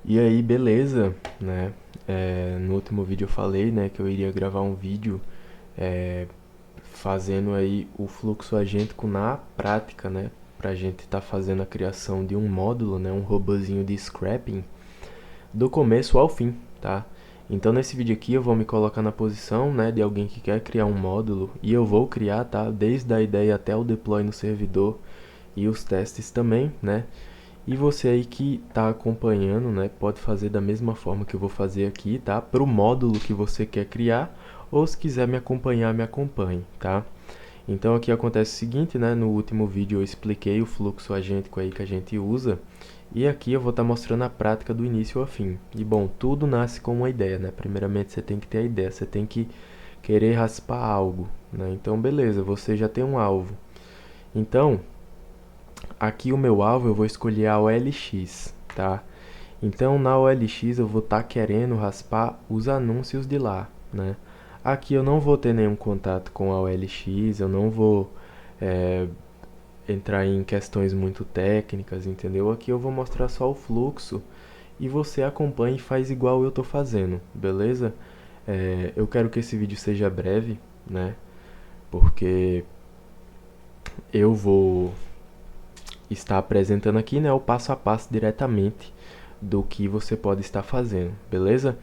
E aí, beleza, né? No último vídeo eu falei, né, que eu iria gravar um vídeo é, fazendo aí o fluxo agêntico na prática, né? Pra gente estar fazendo a criação de um módulo, né, um robozinho de scrapping do começo ao fim, tá? Então nesse vídeo aqui eu vou me colocar na posição, né, de alguém que quer criar um módulo e eu vou criar, tá? Desde a ideia até o deploy no servidor e os testes também, né? E você aí que está acompanhando, né, pode fazer da mesma forma que eu vou fazer aqui, tá? Para o módulo que você quer criar, ou se quiser me acompanhar, me acompanhe, tá? Então aqui acontece o seguinte, né? No último vídeo eu expliquei o fluxo agêntico aí que a gente usa, e aqui eu vou estar mostrando a prática do início ao fim. E bom, tudo nasce com uma ideia, né? Primeiramente você tem que ter a ideia, você tem que querer raspar algo, né? Então beleza, você já tem um alvo. Então, aqui o meu alvo eu vou escolher a OLX, tá? Então na OLX eu vou estar querendo raspar os anúncios de lá, né? Aqui eu não vou ter nenhum contato com a OLX, eu não vou entrar em questões muito técnicas, entendeu? Aqui eu vou mostrar só o fluxo e você acompanha e faz igual eu tô fazendo, beleza? Eu quero que esse vídeo seja breve, né? Porque eu vou estar apresentando aqui, né, o passo a passo diretamente do que você pode estar fazendo, beleza?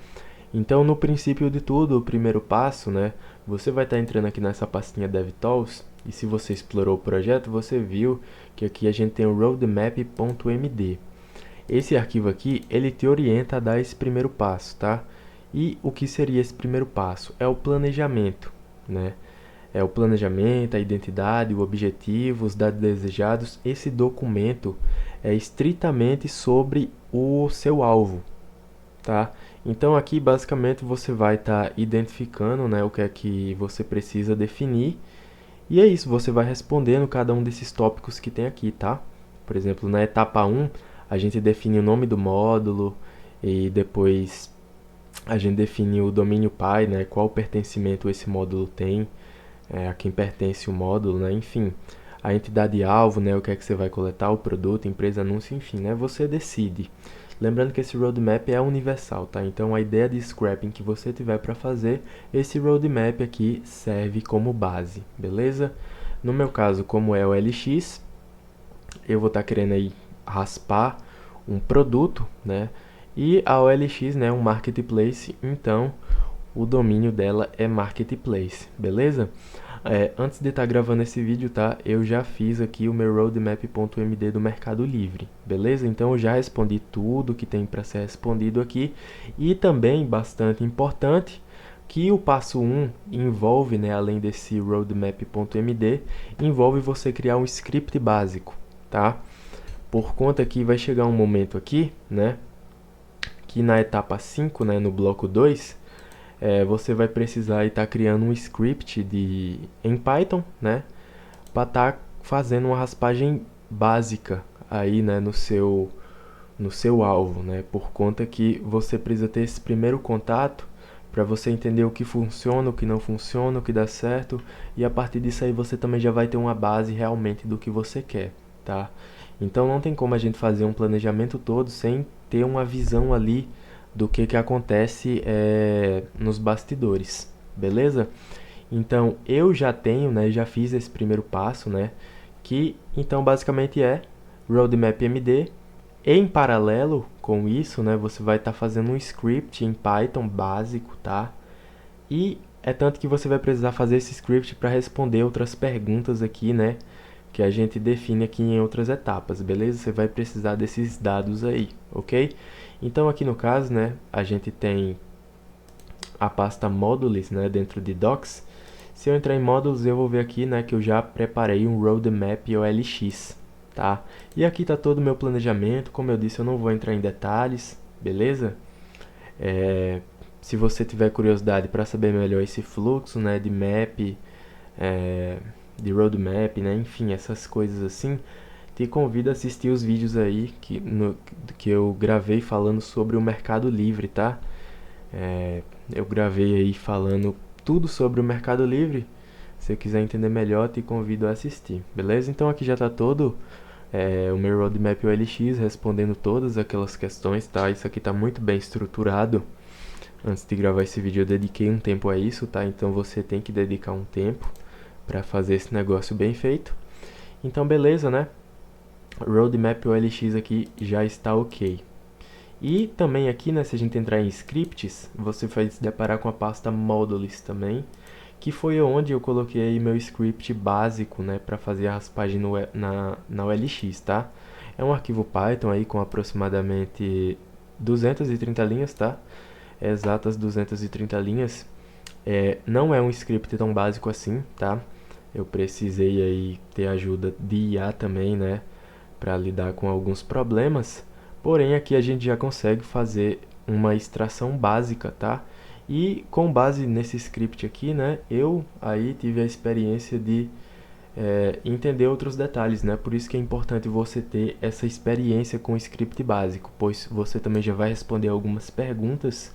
Então, no princípio de tudo, o primeiro passo, né, você vai estar entrando aqui nessa pastinha DevTools, e se você explorou o projeto, você viu que aqui a gente tem o roadmap.md. Esse arquivo aqui, ele te orienta a dar esse primeiro passo, tá? E o que seria esse primeiro passo? É o planejamento, né? É o planejamento, a identidade, o objetivo, os dados desejados. Esse documento é estritamente sobre o seu alvo, tá? Então aqui basicamente você vai estar identificando, né, o que é que você precisa definir. E é isso, você vai respondendo cada um desses tópicos que tem aqui, tá? Por exemplo, na etapa 1, a gente define o nome do módulo e depois a gente define o domínio pai, né, qual pertencimento esse módulo tem, a quem pertence o módulo, né, enfim, a entidade-alvo, né, o que é que você vai coletar, o produto, empresa, anúncio, enfim, né, você decide. Lembrando que esse roadmap é universal, tá? Então a ideia de scrapping que você tiver para fazer, esse roadmap aqui serve como base, beleza? No meu caso, como é o LX, eu vou estar querendo aí raspar um produto, né? E a OLX, né, um marketplace, então o domínio dela é marketplace, beleza? Antes de estar gravando esse vídeo, tá? Eu já fiz aqui o meu roadmap.md do Mercado Livre, beleza? Então eu já respondi tudo que tem para ser respondido aqui e também bastante importante que o passo 1 envolve, né, além desse roadmap.md, envolve você criar um script básico, tá? Por conta que vai chegar um momento aqui, né, que na etapa 5, né, no bloco 2, você vai precisar estar criando um script em Python, né, para estar fazendo uma raspagem básica aí, né, no seu alvo, né, por conta que você precisa ter esse primeiro contato para você entender o que funciona, o que não funciona, o que dá certo, e a partir disso aí você também já vai ter uma base realmente do que você quer, tá? Então não tem como a gente fazer um planejamento todo sem ter uma visão ali do que acontece nos bastidores, beleza? Então eu já tenho, né, já fiz esse primeiro passo, né, que então basicamente é Roadmap MD. Em paralelo com isso, né, você vai estar fazendo um script em Python básico, tá? E é tanto que você vai precisar fazer esse script para responder outras perguntas aqui, né, que a gente define aqui em outras etapas, beleza? Você vai precisar desses dados aí, ok? Então aqui no caso, né, a gente tem a pasta modules, né, dentro de docs. Se eu entrar em módulos, eu vou ver aqui, né, que eu já preparei um roadmap OLX, tá? E aqui está todo o meu planejamento. Como eu disse, eu não vou entrar em detalhes, beleza? Se você tiver curiosidade para saber melhor esse fluxo, né, de map, de roadmap, né, enfim, essas coisas assim, te convido a assistir os vídeos aí que eu gravei falando sobre o Mercado Livre, tá? Eu gravei aí falando tudo sobre o Mercado Livre. Se você quiser entender melhor, te convido a assistir, beleza? Então aqui já está todo o meu roadmap OLX respondendo todas aquelas questões, tá? Isso aqui tá muito bem estruturado. Antes de gravar esse vídeo eu dediquei um tempo a isso, tá? Então você tem que dedicar um tempo para fazer esse negócio bem feito. Então beleza, né? Roadmap OLX aqui já está ok. E também aqui, né, se a gente entrar em scripts, você vai se deparar com a pasta modules também, que foi onde eu coloquei meu script básico, né, para fazer a raspagem na OLX, tá? É um arquivo Python aí com aproximadamente 230 linhas, tá? Exatas 230 linhas. Não é um script tão básico assim, tá? Eu precisei aí ter ajuda de IA também, né, para lidar com alguns problemas. Porém, aqui a gente já consegue fazer uma extração básica, tá? E com base nesse script aqui, né, eu aí tive a experiência de entender outros detalhes, né? Por isso que é importante você ter essa experiência com o script básico, pois você também já vai responder algumas perguntas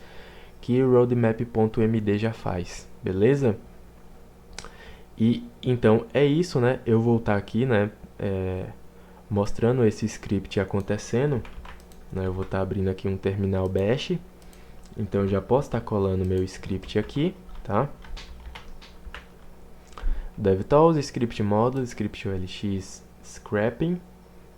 que o roadmap.md já faz, beleza? E então é isso, né? Eu vou estar aqui, né, mostrando esse script acontecendo, né? Eu vou estar abrindo aqui um terminal bash, então eu já posso estar colando meu script aqui, tá? DevTools, script model, script OLX, scrapping,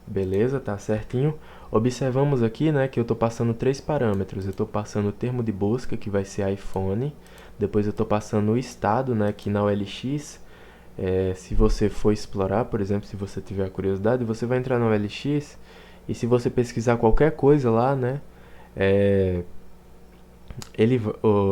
beleza, tá certinho. Observamos aqui, né, que eu estou passando 3 parâmetros. Eu estou passando o termo de busca, que vai ser iPhone. Depois eu estou passando o estado, né, que na OLX, se você for explorar, por exemplo, se você tiver a curiosidade, você vai entrar na OLX e se você pesquisar qualquer coisa lá, né,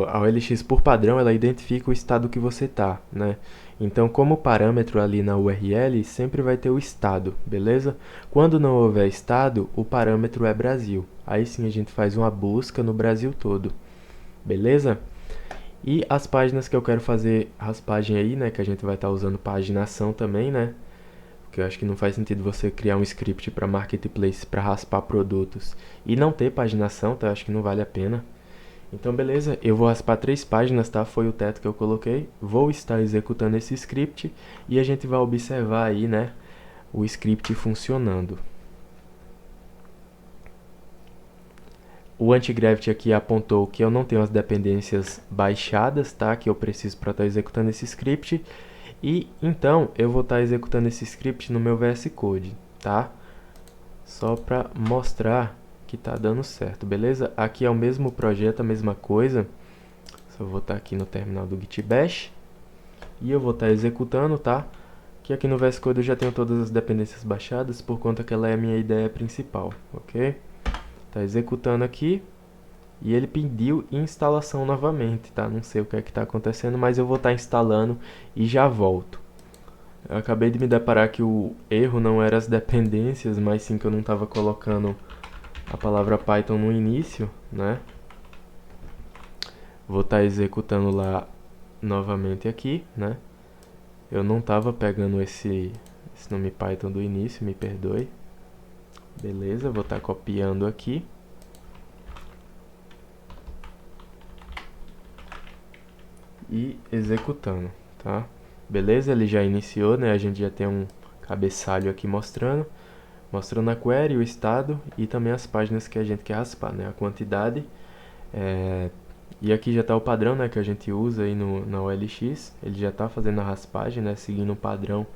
a OLX por padrão ela identifica o estado que você tá, né? Então, como parâmetro ali na URL, sempre vai ter o estado, beleza? Quando não houver estado, o parâmetro é Brasil. Aí sim a gente faz uma busca no Brasil todo, beleza? E as páginas que eu quero fazer raspagem aí, né? Que a gente vai estar usando paginação também, né? Porque eu acho que não faz sentido você criar um script para marketplace para raspar produtos e não ter paginação, tá? Eu acho que não vale a pena. Então beleza, eu vou raspar 3 páginas, tá? Foi o teto que eu coloquei. Vou estar executando esse script e a gente vai observar aí, né, o script funcionando. O Antigravity aqui apontou que eu não tenho as dependências baixadas, tá? Que eu preciso para estar executando esse script. E então eu vou estar executando esse script no meu VS Code, tá? Só para mostrar que tá dando certo, beleza? Aqui é o mesmo projeto, a mesma coisa. Só vou estar aqui no terminal do Git Bash e eu vou estar executando, tá? Que aqui no VS Code eu já tenho todas as dependências baixadas por conta que ela é a minha ideia principal, ok? Tá executando aqui e ele pediu instalação novamente, tá? Não sei o que é que está acontecendo, mas eu vou estar instalando e já volto. Eu acabei de me deparar que o erro não era as dependências, mas sim que eu não estava colocando a palavra Python no início, né? Vou estar executando lá novamente aqui, né? Eu não estava pegando esse nome Python do início, me perdoe. Beleza, vou estar copiando aqui. E executando, tá? Beleza, ele já iniciou, né? A gente já tem um cabeçalho aqui mostrando a query, o estado e também as páginas que a gente quer raspar, né? A quantidade. E aqui já está o padrão, né, que a gente usa aí na OLX. Ele já está fazendo a raspagem, né, seguindo um padrão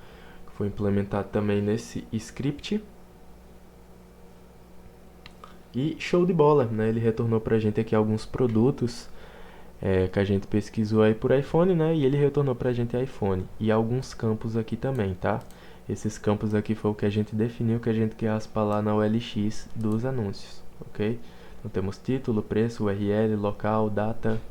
que foi implementado também nesse script. E show de bola, né? Ele retornou para a gente aqui alguns produtos que a gente pesquisou aí por iPhone, né? E ele retornou para a gente iPhone. E alguns campos aqui também, tá? Esses campos aqui foi o que a gente definiu que a gente quer raspar lá na OLX dos anúncios, ok? Então temos título, preço, URL, local, data,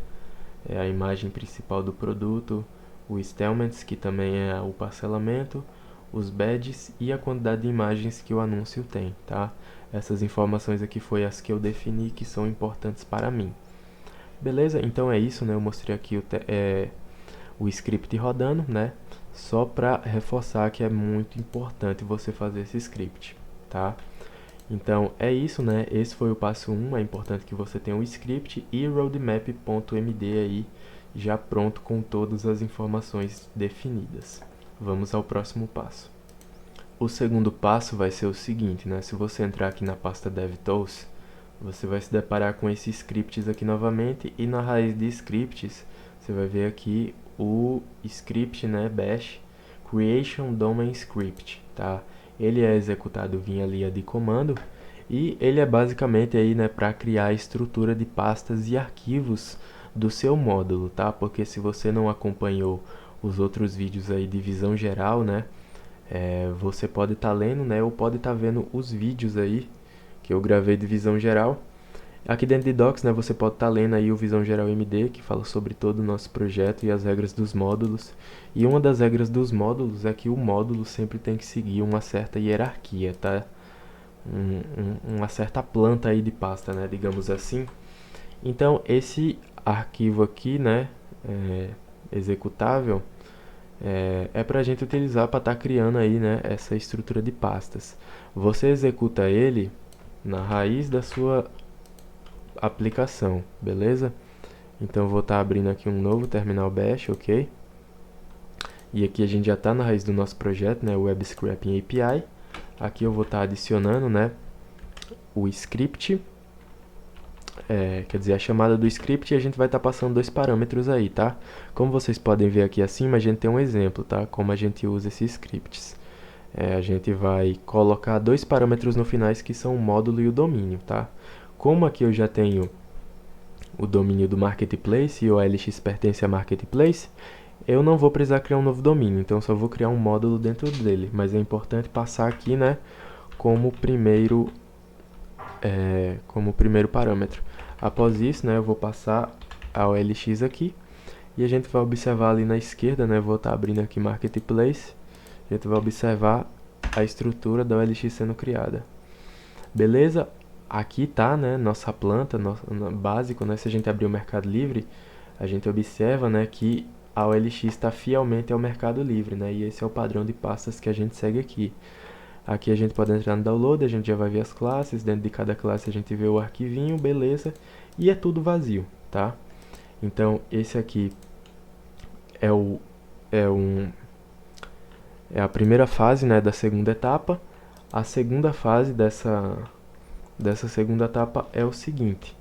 a imagem principal do produto, o installments, que também é o parcelamento, os badges e a quantidade de imagens que o anúncio tem, tá? Essas informações aqui foi as que eu defini que são importantes para mim. Beleza? Então é isso, né? Eu mostrei aqui o script rodando, né? Só para reforçar que é muito importante você fazer esse script, tá? Então é isso, né? Esse foi o passo 1, é importante que você tenha um script e roadmap.md aí já pronto com todas as informações definidas. Vamos ao próximo passo. o segundo passo vai ser o seguinte, né? Se você entrar aqui na pasta DevTools, você vai se deparar com esses scripts aqui novamente, e na raiz de scripts, você vai ver aqui o script, né, bash creation domain script, tá? Ele é executado via linha de comando, e ele é basicamente aí, né, para criar a estrutura de pastas e arquivos do seu módulo, tá? Porque se você não acompanhou os outros vídeos aí de visão geral, né, você pode estar lendo, né, ou pode estar vendo os vídeos aí que eu gravei de visão geral. Aqui dentro de Docs, né, você pode estar lendo aí o Visão Geral MD, que fala sobre todo o nosso projeto e as regras dos módulos. E uma das regras dos módulos é que o módulo sempre tem que seguir uma certa hierarquia, tá? Uma certa planta aí de pasta, né, digamos assim. Então, esse arquivo aqui, né, executável, é para a gente utilizar para estar criando aí, né, essa estrutura de pastas. Você executa ele na raiz da sua aplicação, beleza? Então eu vou estar abrindo aqui um novo terminal bash, ok? E aqui a gente já está na raiz do nosso projeto, né, Web Scraping API. Aqui eu vou estar adicionando, né, o script, quer dizer, a chamada do script, e a gente vai estar passando dois parâmetros aí, tá? Como vocês podem ver aqui acima, a gente tem um exemplo, tá? Como a gente usa esses scripts. A gente vai colocar dois parâmetros no final que são o módulo e o domínio, tá? Como aqui eu já tenho o domínio do Marketplace e o OLX pertence a Marketplace, eu não vou precisar criar um novo domínio, então só vou criar um módulo dentro dele. Mas é importante passar aqui, né, como primeiro parâmetro. Após isso, né, eu vou passar a OLX aqui, e a gente vai observar ali na esquerda, né, vou estar abrindo aqui Marketplace, a gente vai observar a estrutura da OLX sendo criada. Beleza? Aqui tá, né, nossa planta, básico, né, se a gente abrir o Mercado Livre, a gente observa, né, que a OLX está fielmente ao Mercado Livre, né, e esse é o padrão de pastas que a gente segue aqui. Aqui a gente pode entrar no download, a gente já vai ver as classes, dentro de cada classe a gente vê o arquivinho, beleza, e é tudo vazio, tá? Então, esse aqui é a primeira fase, né, da segunda etapa. A segunda fase dessa segunda etapa é o seguinte: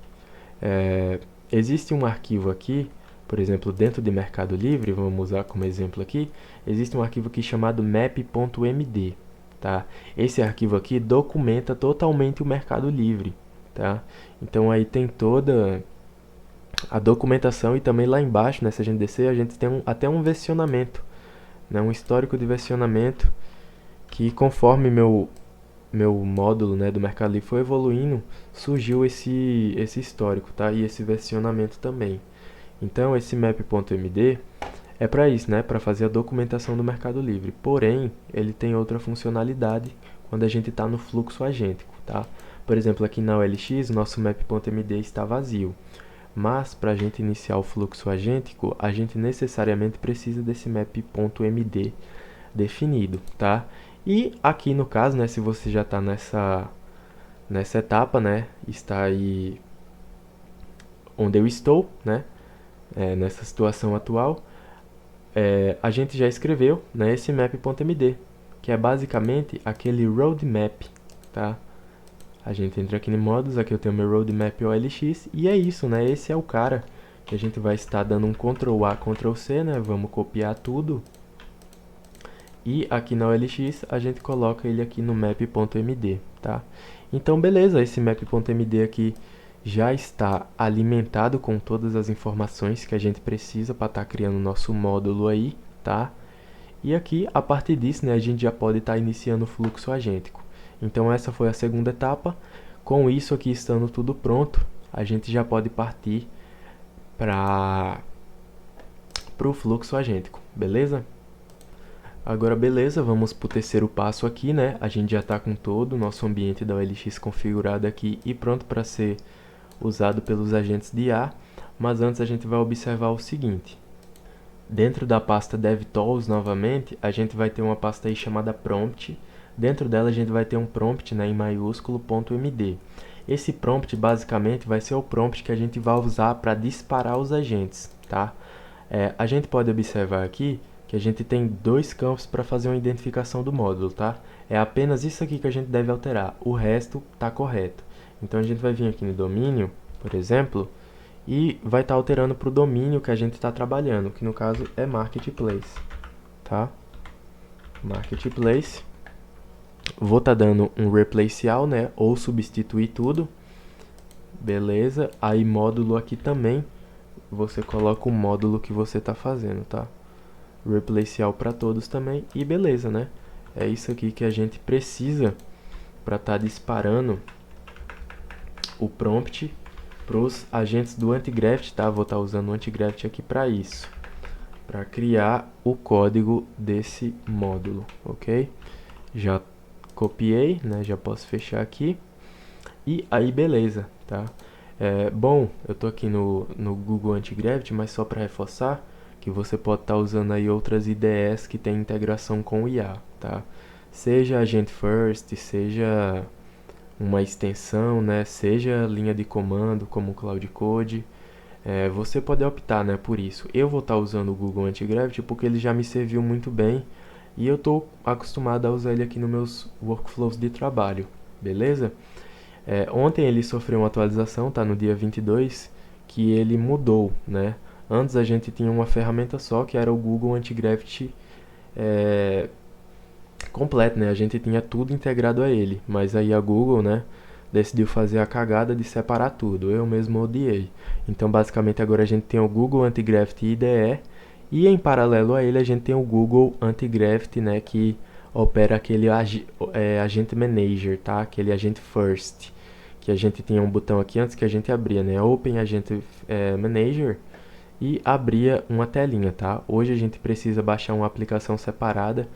existe um arquivo aqui, por exemplo, dentro de Mercado Livre, vamos usar como exemplo aqui, existe um arquivo aqui chamado map.md, tá? Esse arquivo aqui documenta totalmente o Mercado Livre, tá? Então aí tem toda a documentação, e também lá embaixo, né, se a gente descer, a gente tem até um versionamento, né, um histórico de versionamento, que conforme meu módulo, né, do Mercado Livre foi evoluindo, surgiu esse histórico, tá? E esse versionamento também. Então, esse map.md é para isso, né? Para fazer a documentação do Mercado Livre. Porém, ele tem outra funcionalidade quando a gente está no fluxo agêntico, tá? Por exemplo, aqui na OLX, nosso map.md está vazio. Mas, para a gente iniciar o fluxo agêntico, a gente necessariamente precisa desse map.md definido, tá? E aqui no caso, né, se você já está nessa etapa, né, está aí onde eu estou, né, nessa situação atual, a gente já escreveu, né, esse map.md, que é basicamente aquele roadmap, tá? A gente entra aqui em modos, aqui eu tenho meu roadmap OLX, e é isso, né, esse é o cara que a gente vai estar dando um Ctrl+A, Ctrl+C, né, vamos copiar tudo. E aqui na OLX a gente coloca ele aqui no map.md, tá? Então beleza, esse map.md aqui já está alimentado com todas as informações que a gente precisa para estar criando o nosso módulo aí, tá? E aqui, a partir disso, né, a gente já pode estar iniciando o fluxo agêntico. Então essa foi a segunda etapa. Com isso aqui estando tudo pronto, a gente já pode partir para o fluxo agêntico, beleza? Agora beleza, vamos para o terceiro passo aqui, né? A gente já está com todo o nosso ambiente da OLX configurado aqui e pronto para ser usado pelos agentes de IA. Mas antes a gente vai observar o seguinte: dentro da pasta DevTools, novamente, a gente vai ter uma pasta aí chamada prompt. Dentro dela a gente vai ter um prompt, né, em maiúsculo, .md. Esse prompt basicamente vai ser o prompt que a gente vai usar para disparar os agentes, tá? A gente pode observar aqui que a gente tem dois campos para fazer uma identificação do módulo, tá? É apenas isso aqui que a gente deve alterar, o resto está correto. Então a gente vai vir aqui no domínio, por exemplo, e vai estar alterando para o domínio que a gente está trabalhando, que no caso é Marketplace, tá? Marketplace. Vou estar dando um replace all, né? Ou substituir tudo. Beleza. Aí módulo aqui também, você coloca o módulo que você está fazendo, tá? Replace all para todos também. E beleza, né? É isso aqui que a gente precisa para estar disparando o prompt para os agentes do Antigraft, tá? Vou estar usando o Antigraft aqui para isso, para criar o código desse módulo, ok? Já copiei, né? Já posso fechar aqui. E aí, beleza, tá? Bom, eu tô aqui no Google Antigraft, mas só para reforçar que você pode estar usando aí outras IDEs que tem integração com o IA, tá? Seja Agent First, seja uma extensão, né? Seja linha de comando como o Cloud Code, você pode optar, né, por isso. Eu vou estar usando o Google Antigraft porque ele já me serviu muito bem e eu estou acostumado a usar ele aqui nos meus workflows de trabalho, beleza? Ontem ele sofreu uma atualização, tá no dia 22, que ele mudou, né? Antes a gente tinha uma ferramenta só, que era o Google Antigraft completo, né? A gente tinha tudo integrado a ele, mas aí a Google, né, decidiu fazer a cagada de separar tudo. Eu mesmo odiei. Então, basicamente, agora a gente tem o Google Antigraft IDE e, em paralelo a ele, a gente tem o Google Antigraft, né, que opera aquele agente manager, tá? Aquele agente first, que a gente tinha um botão aqui antes que a gente abria, né? Open Agent Manager e abria uma telinha, tá? Hoje a gente precisa baixar uma aplicação separada.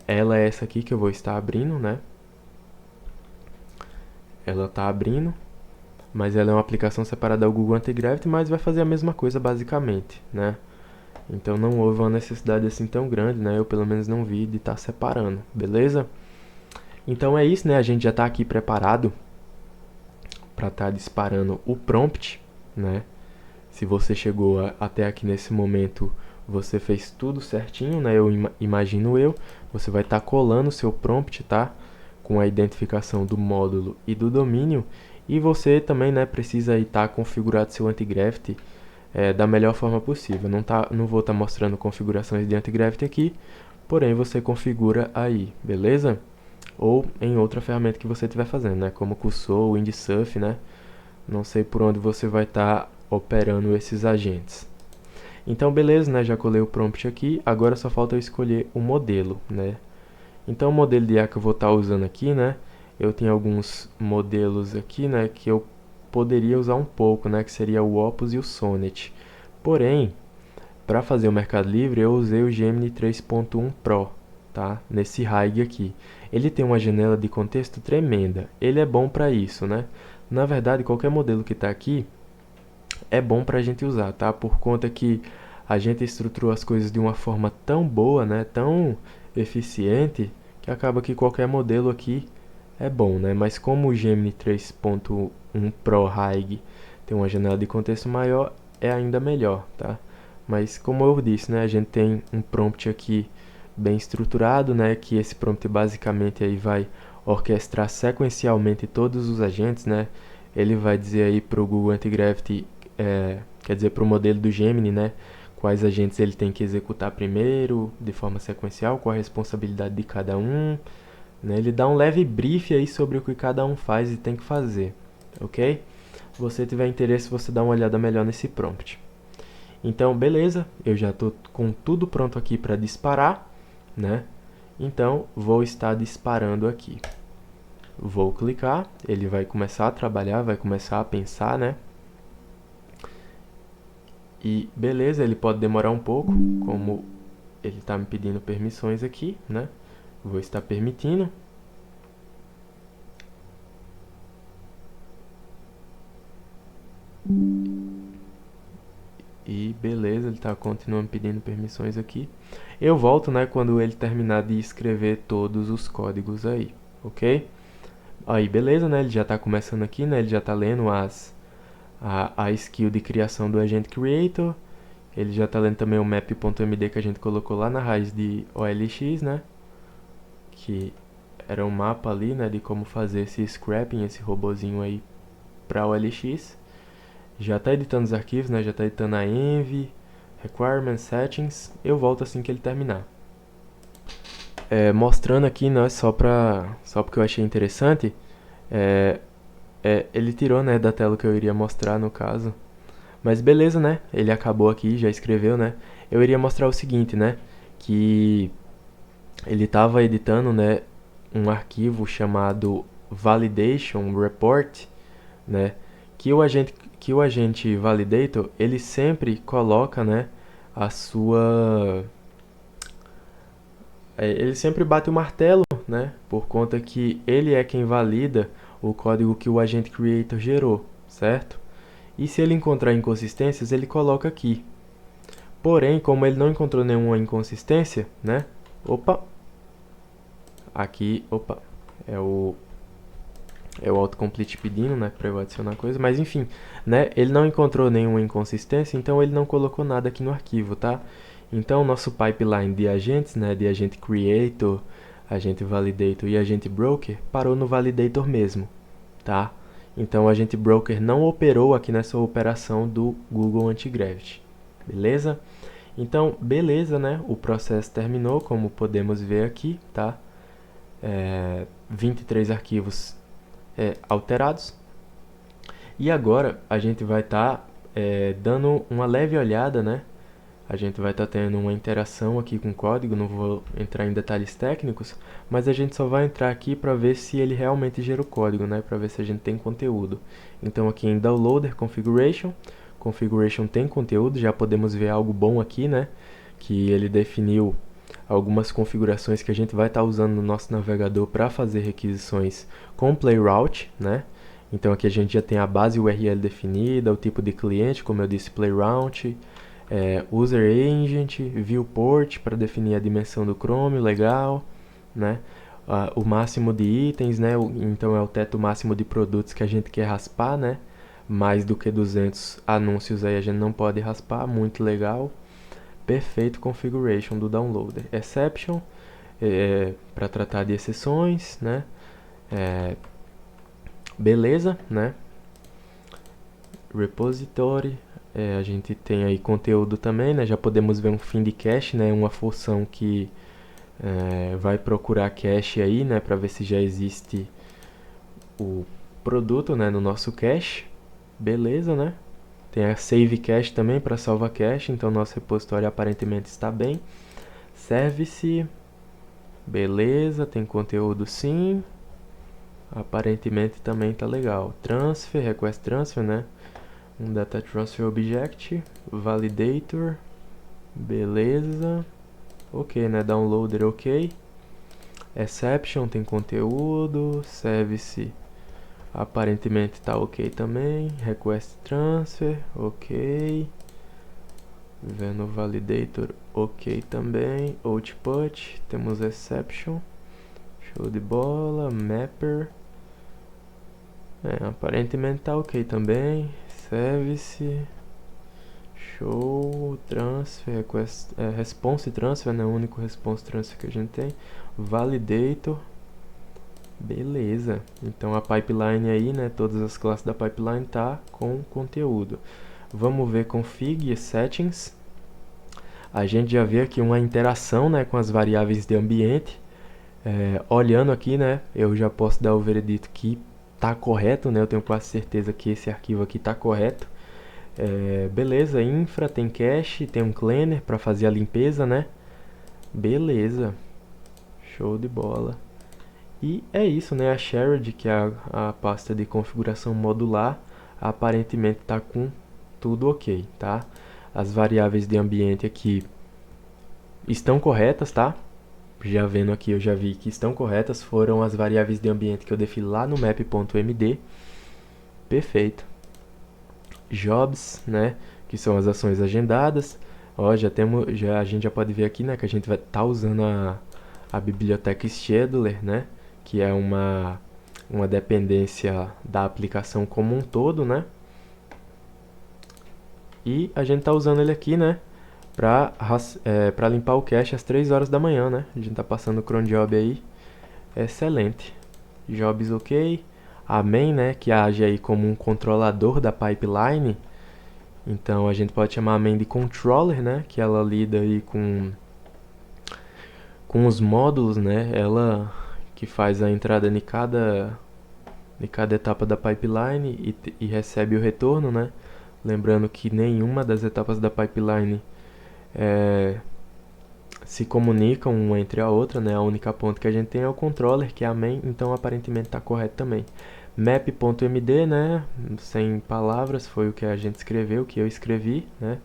Ela é essa aqui que eu vou estar abrindo, né? Ela está abrindo, mas ela é uma aplicação separada do Google Antigraft, mas vai fazer a mesma coisa basicamente, né? Então não houve uma necessidade assim tão grande, né? Eu pelo menos não vi de estar separando, beleza? Então é isso, né? A gente já está aqui preparado para estar disparando o prompt, né? Se você chegou até aqui nesse momento, você fez tudo certinho, né? Imagino eu. Você vai estar colando o seu prompt, tá? Com a identificação do módulo e do domínio. E você também, né, precisa estar configurado seu Antigraft da melhor forma possível. Não vou estar mostrando configurações de Antigraft aqui, porém você configura aí, beleza? Ou em outra ferramenta que você estiver fazendo, né? Como Cursor, Windsurf, né? Não sei por onde você vai estar operando esses agentes. Então, beleza, né? Já colei o prompt aqui. Agora só falta eu escolher o modelo, né? Então, o modelo de IA que eu vou estar usando aqui, né? Eu tenho alguns modelos aqui, né? Que eu poderia usar um pouco, né? Que seria o Opus e o Sonnet. Porém, para fazer o Mercado Livre, eu usei o Gemini 3.1 Pro, tá? Nesse RAID aqui. Ele tem uma janela de contexto tremenda. Ele é bom para isso, né? Na verdade, qualquer modelo que está aqui é bom para a gente usar, tá? Por conta que a gente estruturou as coisas de uma forma tão boa, né? Tão eficiente, que acaba que qualquer modelo aqui é bom, né? Mas como o Gemini 3.1 Pro RAID tem uma janela de contexto maior, é ainda melhor, tá? Mas como eu disse, né? A gente tem um prompt aqui bem estruturado, né? Que esse prompt basicamente aí vai orquestrar sequencialmente todos os agentes, né? Ele vai dizer aí para o Google Antigraft, quer dizer, para o modelo do Gemini, né? Quais agentes ele tem que executar primeiro, de forma sequencial, qual a responsabilidade de cada um, né? Ele dá um leve brief aí sobre o que cada um faz e tem que fazer, ok? Se você tiver interesse, você dá uma olhada melhor nesse prompt. Então, beleza, eu já estou com tudo pronto aqui para disparar, né? Então, vou estar disparando aqui. Vou clicar, ele vai começar a trabalhar, vai começar a pensar, né? E beleza, ele pode demorar um pouco, como ele está me pedindo permissões aqui, né? Vou estar permitindo. E beleza, ele está continuando pedindo permissões aqui. Eu volto, né, quando ele terminar de escrever todos os códigos aí, ok? Aí, beleza, né, ele já está começando aqui, né, ele já está lendo a skill de criação do Agent Creator. Ele já está lendo também o map.md que a gente colocou lá na raiz de OLX, né, que era um mapa ali, né, de como fazer esse scrapping, esse robozinho aí para o LX. Já está editando os arquivos, né, já está editando a env, requirements, settings. Eu volto assim que ele terminar. Mostrando aqui, né, só porque eu achei interessante, ele tirou, né, da tela que eu iria mostrar no caso. Mas beleza, né? Ele acabou aqui, já escreveu, né? Eu iria mostrar o seguinte, né? Que ele estava editando, né, um arquivo chamado validation report, né? Que o agente validator, ele sempre coloca, né, a sua ele sempre bate o martelo, né? Por conta que ele é quem valida o código que o agente creator gerou, certo? E se ele encontrar inconsistências, ele coloca aqui. Porém, como ele não encontrou nenhuma inconsistência, né? Aqui, é o autocomplete pedindo, né, para eu adicionar coisa, mas enfim, né, ele não encontrou nenhuma inconsistência, então ele não colocou nada aqui no arquivo, tá? Então, nosso pipeline de agentes, né, de agente creator, agente validator e agente broker, parou no validator mesmo, tá? Então, o agente broker não operou aqui nessa operação do Google Antigravity, beleza? Então, beleza, né? O processo terminou, como podemos ver aqui, tá? 23 arquivos alterados. E agora a gente vai estar dando uma leve olhada, né? A gente vai estar tendo uma interação aqui com o código, não vou entrar em detalhes técnicos, mas a gente só vai entrar aqui para ver se ele realmente gera o código, né? Para ver se a gente tem conteúdo. Então aqui em Downloader Configuration, Configuration tem conteúdo, já podemos ver algo bom aqui, né? Que ele definiu algumas configurações que a gente vai estar usando no nosso navegador para fazer requisições com Playroute, né? Então aqui a gente já tem a base URL definida, o tipo de cliente, como eu disse, Playroute, User Agent, Viewport para definir a dimensão do Chrome, legal, né? O máximo de itens, né? Então é o teto máximo de produtos que a gente quer raspar, né? Mais do que 200 anúncios aí a gente não pode raspar, muito legal. Perfeito configuration do downloader. Exception, para tratar de exceções, né? Beleza, né? Repository, a gente tem aí conteúdo também, né? Já podemos ver um find cache, né? Uma função que vai procurar cache aí, né? Para ver se já existe o produto, né? No nosso cache. Beleza, né? Tem a save cache também para salvar cache, então nosso repositório aparentemente está bem. Service, beleza, tem conteúdo sim. Aparentemente também está legal. Transfer, request transfer, né? Um data transfer object, validator, beleza. Ok, né? Downloader, ok. Exception tem conteúdo, service aparentemente está ok também. Request transfer, ok. Vendo validator, ok também. Output, temos exception. Show de bola. Mapper. Aparentemente está ok também. Service. Show. Transfer. Request, response transfer, né? O único response transfer que a gente tem. Validator. Beleza, então a pipeline aí, né, todas as classes da pipeline tá com conteúdo. Vamos ver config e settings. A gente já vê aqui uma interação, né, com as variáveis de ambiente. Olhando aqui, né, eu já posso dar o veredito que tá correto, né, eu tenho quase certeza que esse arquivo aqui tá correto. Beleza, infra, tem cache, tem um cleaner para fazer a limpeza, né. Beleza, show de bola. E é isso, né? A shared, que é a pasta de configuração modular, aparentemente está com tudo ok, tá? As variáveis de ambiente aqui estão corretas, tá? Já vendo aqui, eu já vi que estão corretas. Foram as variáveis de ambiente que eu defini lá no map.md. Perfeito. Jobs, né? Que são as ações agendadas. Ó, a gente já pode ver aqui, né? Que a gente vai estar usando a biblioteca Scheduler, né? Que é uma dependência da aplicação como um todo, né? E a gente está usando ele aqui, né? Para limpar o cache às 3 horas da manhã, né? A gente está passando o cron job aí Excelente. Jobs ok. A main, né, que age aí como um controlador da pipeline. Então a gente pode chamar a main de controller, né, que ela lida aí com os módulos, né, ela que faz a entrada em cada etapa da pipeline e recebe o retorno, né. Lembrando que nenhuma das etapas da pipeline se comunicam uma entre a outra, né? A única ponta que a gente tem é o controller, que é a main, então aparentemente está correto também. Map.md, né? Sem palavras, foi o que a gente escreveu, o que eu escrevi, né?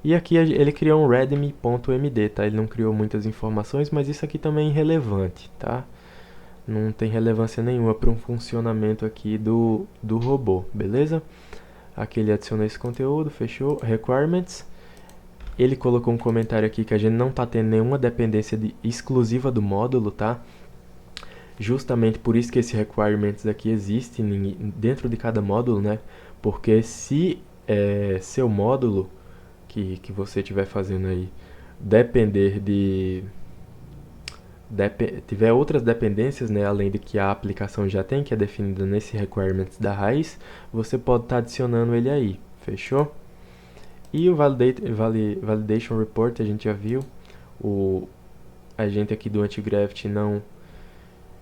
E aqui ele criou um readme.md, tá? Ele não criou muitas informações, mas isso aqui também é irrelevante, tá? Não tem relevância nenhuma para um funcionamento aqui do robô, beleza? Aqui ele adicionou esse conteúdo, fechou. Requirements. Ele colocou um comentário aqui que a gente não está tendo nenhuma dependência exclusiva do módulo, tá? Justamente por isso que esse requirements aqui existe dentro de cada módulo, né? Porque se seu módulo que você estiver fazendo aí depender tiver outras dependências, né, além do que a aplicação já tem, que é definida nesse requirements da raiz, você pode estar adicionando ele aí, fechou? E o Validation Report a gente já viu, a gente aqui do Antigraft não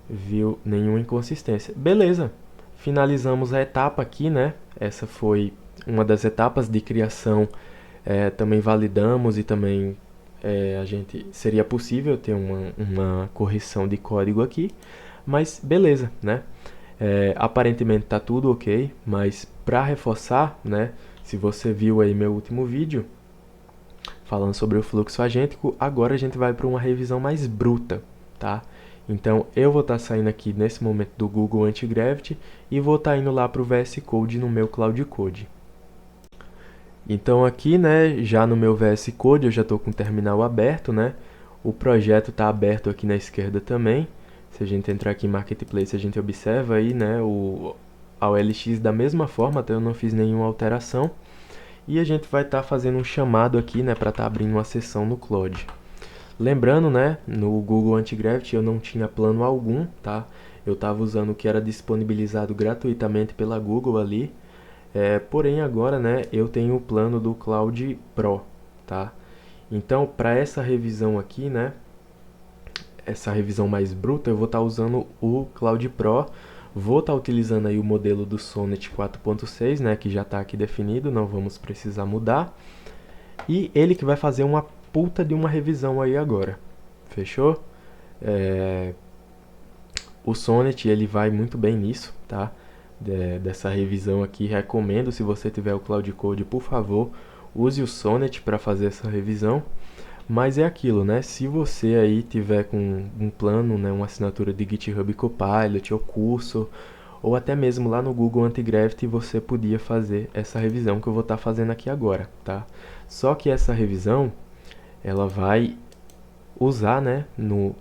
viu nenhuma inconsistência. Beleza, finalizamos a etapa aqui, né? Essa foi uma das etapas de criação, também validamos e também seria possível ter uma correção de código aqui, mas beleza, né? Aparentemente está tudo ok, mas para reforçar, né? Se você viu aí meu último vídeo falando sobre o fluxo agêntico, agora a gente vai para uma revisão mais bruta, tá? Então eu vou estar saindo aqui nesse momento do Google Antigravity e vou estar indo lá para o VS Code no meu Cloud Code. Então aqui, né, já no meu VS Code eu já estou com o terminal aberto, né? O projeto está aberto aqui na esquerda também. Se a gente entrar aqui em Marketplace, a gente observa aí, né, a OLX da mesma forma, até eu não fiz nenhuma alteração. E a gente vai estar fazendo um chamado aqui, né, para estar abrindo uma sessão no Claude. Lembrando, né, no Google Antigravity eu não tinha plano algum, tá? Eu estava usando o que era disponibilizado gratuitamente pela Google ali. Porém agora, né, eu tenho o plano do Cloud Pro, tá? Então, para essa revisão aqui, né, essa revisão mais bruta, eu vou estar usando o Cloud Pro. Vou estar utilizando aí o modelo do Sonnet 4.6, né, que já está aqui definido, não vamos precisar mudar. E ele que vai fazer uma puta de uma revisão aí agora. Fechou? O Sonnet, ele vai muito bem nisso, tá? Dessa revisão aqui, recomendo, se você tiver o Cloud Code, por favor, use o Sonnet para fazer essa revisão. Mas é aquilo, né? Se você aí tiver com um plano, né, uma assinatura de GitHub Copilot ou curso, ou até mesmo lá no Google Antigravity, você podia fazer essa revisão que eu vou estar fazendo aqui agora, tá? Só que essa revisão, ela vai usar, né, no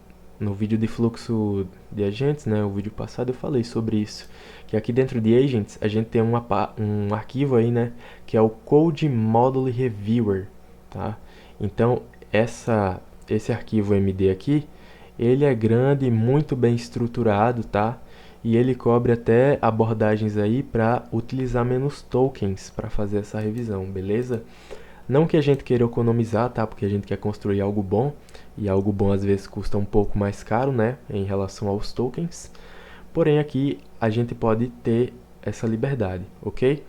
vídeo de fluxo de agentes, né, o vídeo passado eu falei sobre isso, que aqui dentro de agents a gente tem um arquivo aí, né, que é o Code Model Reviewer, tá? Então esse arquivo MD aqui, ele é grande, muito bem estruturado, tá? E ele cobre até abordagens aí para utilizar menos tokens para fazer essa revisão, beleza? Não que a gente queira economizar, tá? Porque a gente quer construir algo bom, e algo bom às vezes custa um pouco mais caro, né? Em relação aos tokens. Porém aqui a gente pode ter essa liberdade, ok?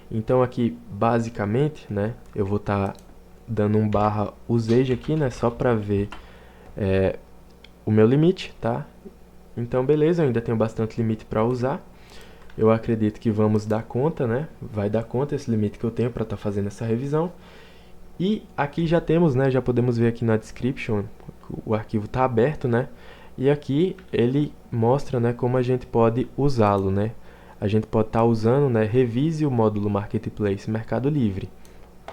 Então aqui basicamente, né? Eu vou estar dando um barra usage aqui, né? Só para ver o meu limite, tá? Então beleza, eu ainda tenho bastante limite para usar. Eu acredito que vamos dar conta, né? Vai dar conta esse limite que eu tenho para estar fazendo essa revisão. E aqui já temos, né? Já podemos ver aqui na description, o arquivo está aberto, né? E aqui ele mostra, né, como a gente pode usá-lo, né? A gente pode estar usando, né? Revise o módulo Marketplace Mercado Livre.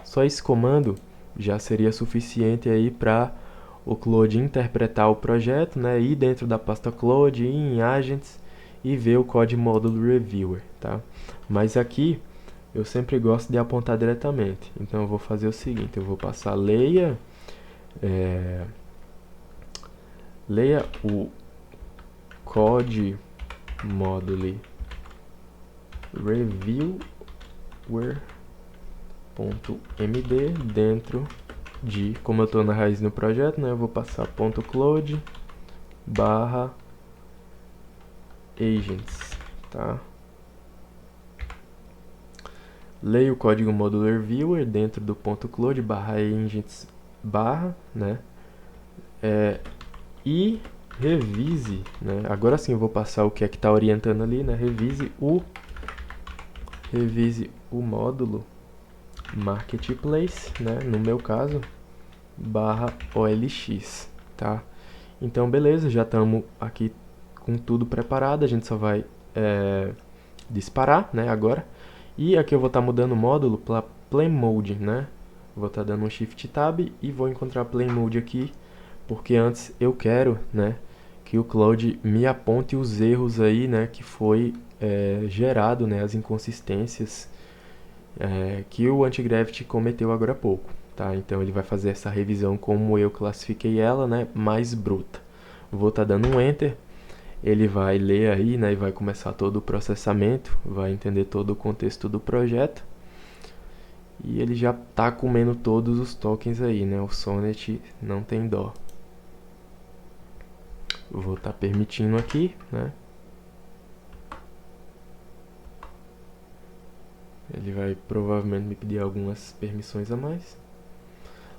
Só esse comando já seria suficiente aí para o Claude interpretar o projeto, né? Ir dentro da pasta Claude, ir em Agents e ver o Code Model Reviewer, tá? Mas aqui eu sempre gosto de apontar diretamente. Então eu vou fazer o seguinte, eu vou passar leia o code module reviewer.md dentro de, como eu estou na raiz no projeto, né, eu vou passar .cloud barra agents, tá? Leio o código modular viewer dentro do .cloud barra agents barra, né? E revise, né? Agora sim eu vou passar o que é que está orientando ali, né? Revise o módulo marketplace, né? No meu caso, barra OLX, tá? Então, beleza, já estamos aqui com tudo preparado, a gente só vai disparar, né, agora. E aqui eu vou estar mudando o módulo para Plain Mode, né? Vou estar dando um Shift Tab e vou encontrar Plain Mode aqui, porque antes eu quero, né, que o Cloud me aponte os erros aí, né, que foi gerado, né, as inconsistências que o Antigravity cometeu agora há pouco, tá? Então ele vai fazer essa revisão como eu classifiquei ela, né, mais bruta. Vou estar dando um Enter. Ele vai ler aí, né, e vai começar todo o processamento, vai entender todo o contexto do projeto. E ele já tá comendo todos os tokens aí, né? O Sonnet não tem dó. Vou estar permitindo aqui, né? Ele vai provavelmente me pedir algumas permissões a mais.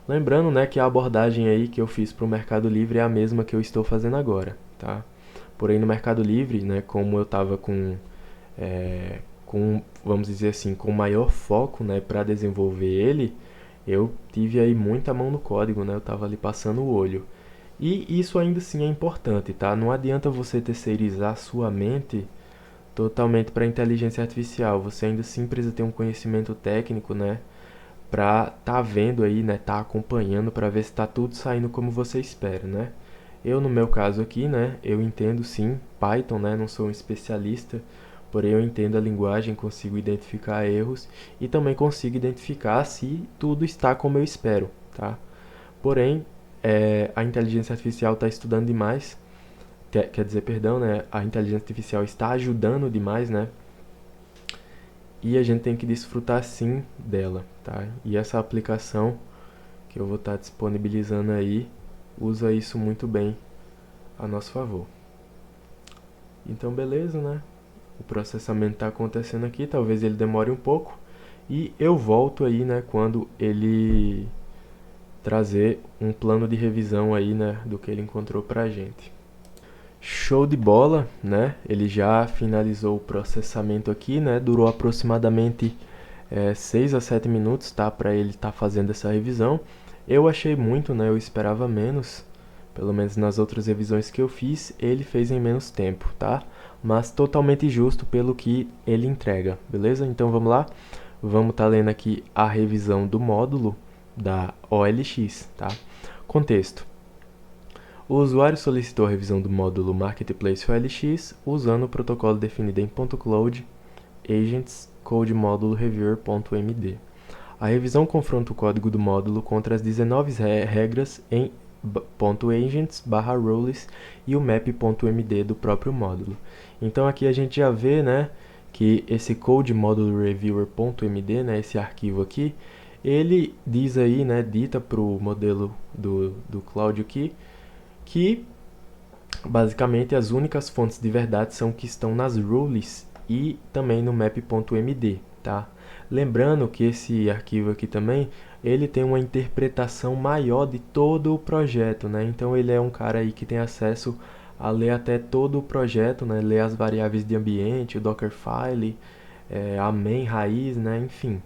Lembrando, né, que a abordagem aí que eu fiz para o Mercado Livre é a mesma que eu estou fazendo agora, tá? Porém, no Mercado Livre, né, como eu estava com, vamos dizer assim, com maior foco, né, para desenvolver ele, eu tive aí muita mão no código, né, eu estava ali passando o olho. E isso ainda assim é importante, tá? Não adianta você terceirizar sua mente totalmente para a inteligência artificial. Você ainda assim precisa ter um conhecimento técnico, né, para tá vendo aí, né, tá acompanhando para ver se tá tudo saindo como você espera, né? Eu, no meu caso aqui, né, eu entendo sim Python, né, não sou um especialista, porém eu entendo a linguagem, consigo identificar erros e também consigo identificar se tudo está como eu espero, tá? Porém, a inteligência artificial está estudando demais, quer dizer, perdão, né, a inteligência artificial está ajudando demais, né, e a gente tem que desfrutar sim dela, tá? E essa aplicação que eu vou estar disponibilizando aí, usa isso muito bem a nosso favor. Então, beleza, né? O processamento está acontecendo aqui, talvez ele demore um pouco. E eu volto aí, né, quando ele trazer um plano de revisão aí, né, do que ele encontrou pra gente. Show de bola, né? Ele já finalizou o processamento aqui, né? Durou aproximadamente 6 a 7 minutos, tá? Para ele estar fazendo essa revisão. Eu achei muito, né? Eu esperava menos. Pelo menos nas outras revisões que eu fiz, ele fez em menos tempo, tá? Mas totalmente justo pelo que ele entrega, beleza? Então vamos lá? Vamos estar lendo aqui a revisão do módulo da OLX, tá? Contexto. O usuário solicitou a revisão do módulo Marketplace OLX usando o protocolo definido em .cloud agents code módulo reviewer.md. A revisão confronta o código do módulo contra as 19 regras em .agents/roles e o map.md do próprio módulo. Então aqui a gente já vê, né, que esse code módulo reviewer.md, né, esse arquivo aqui, ele diz aí, né, dita para o modelo do Cloud aqui, que basicamente as únicas fontes de verdade são que estão nas rules e também no map.md, tá? Lembrando que esse arquivo aqui também, ele tem uma interpretação maior de todo o projeto, né? Então ele é um cara aí que tem acesso a ler até todo o projeto, né? Ler as variáveis de ambiente, o Dockerfile, a main raiz, né? Enfim,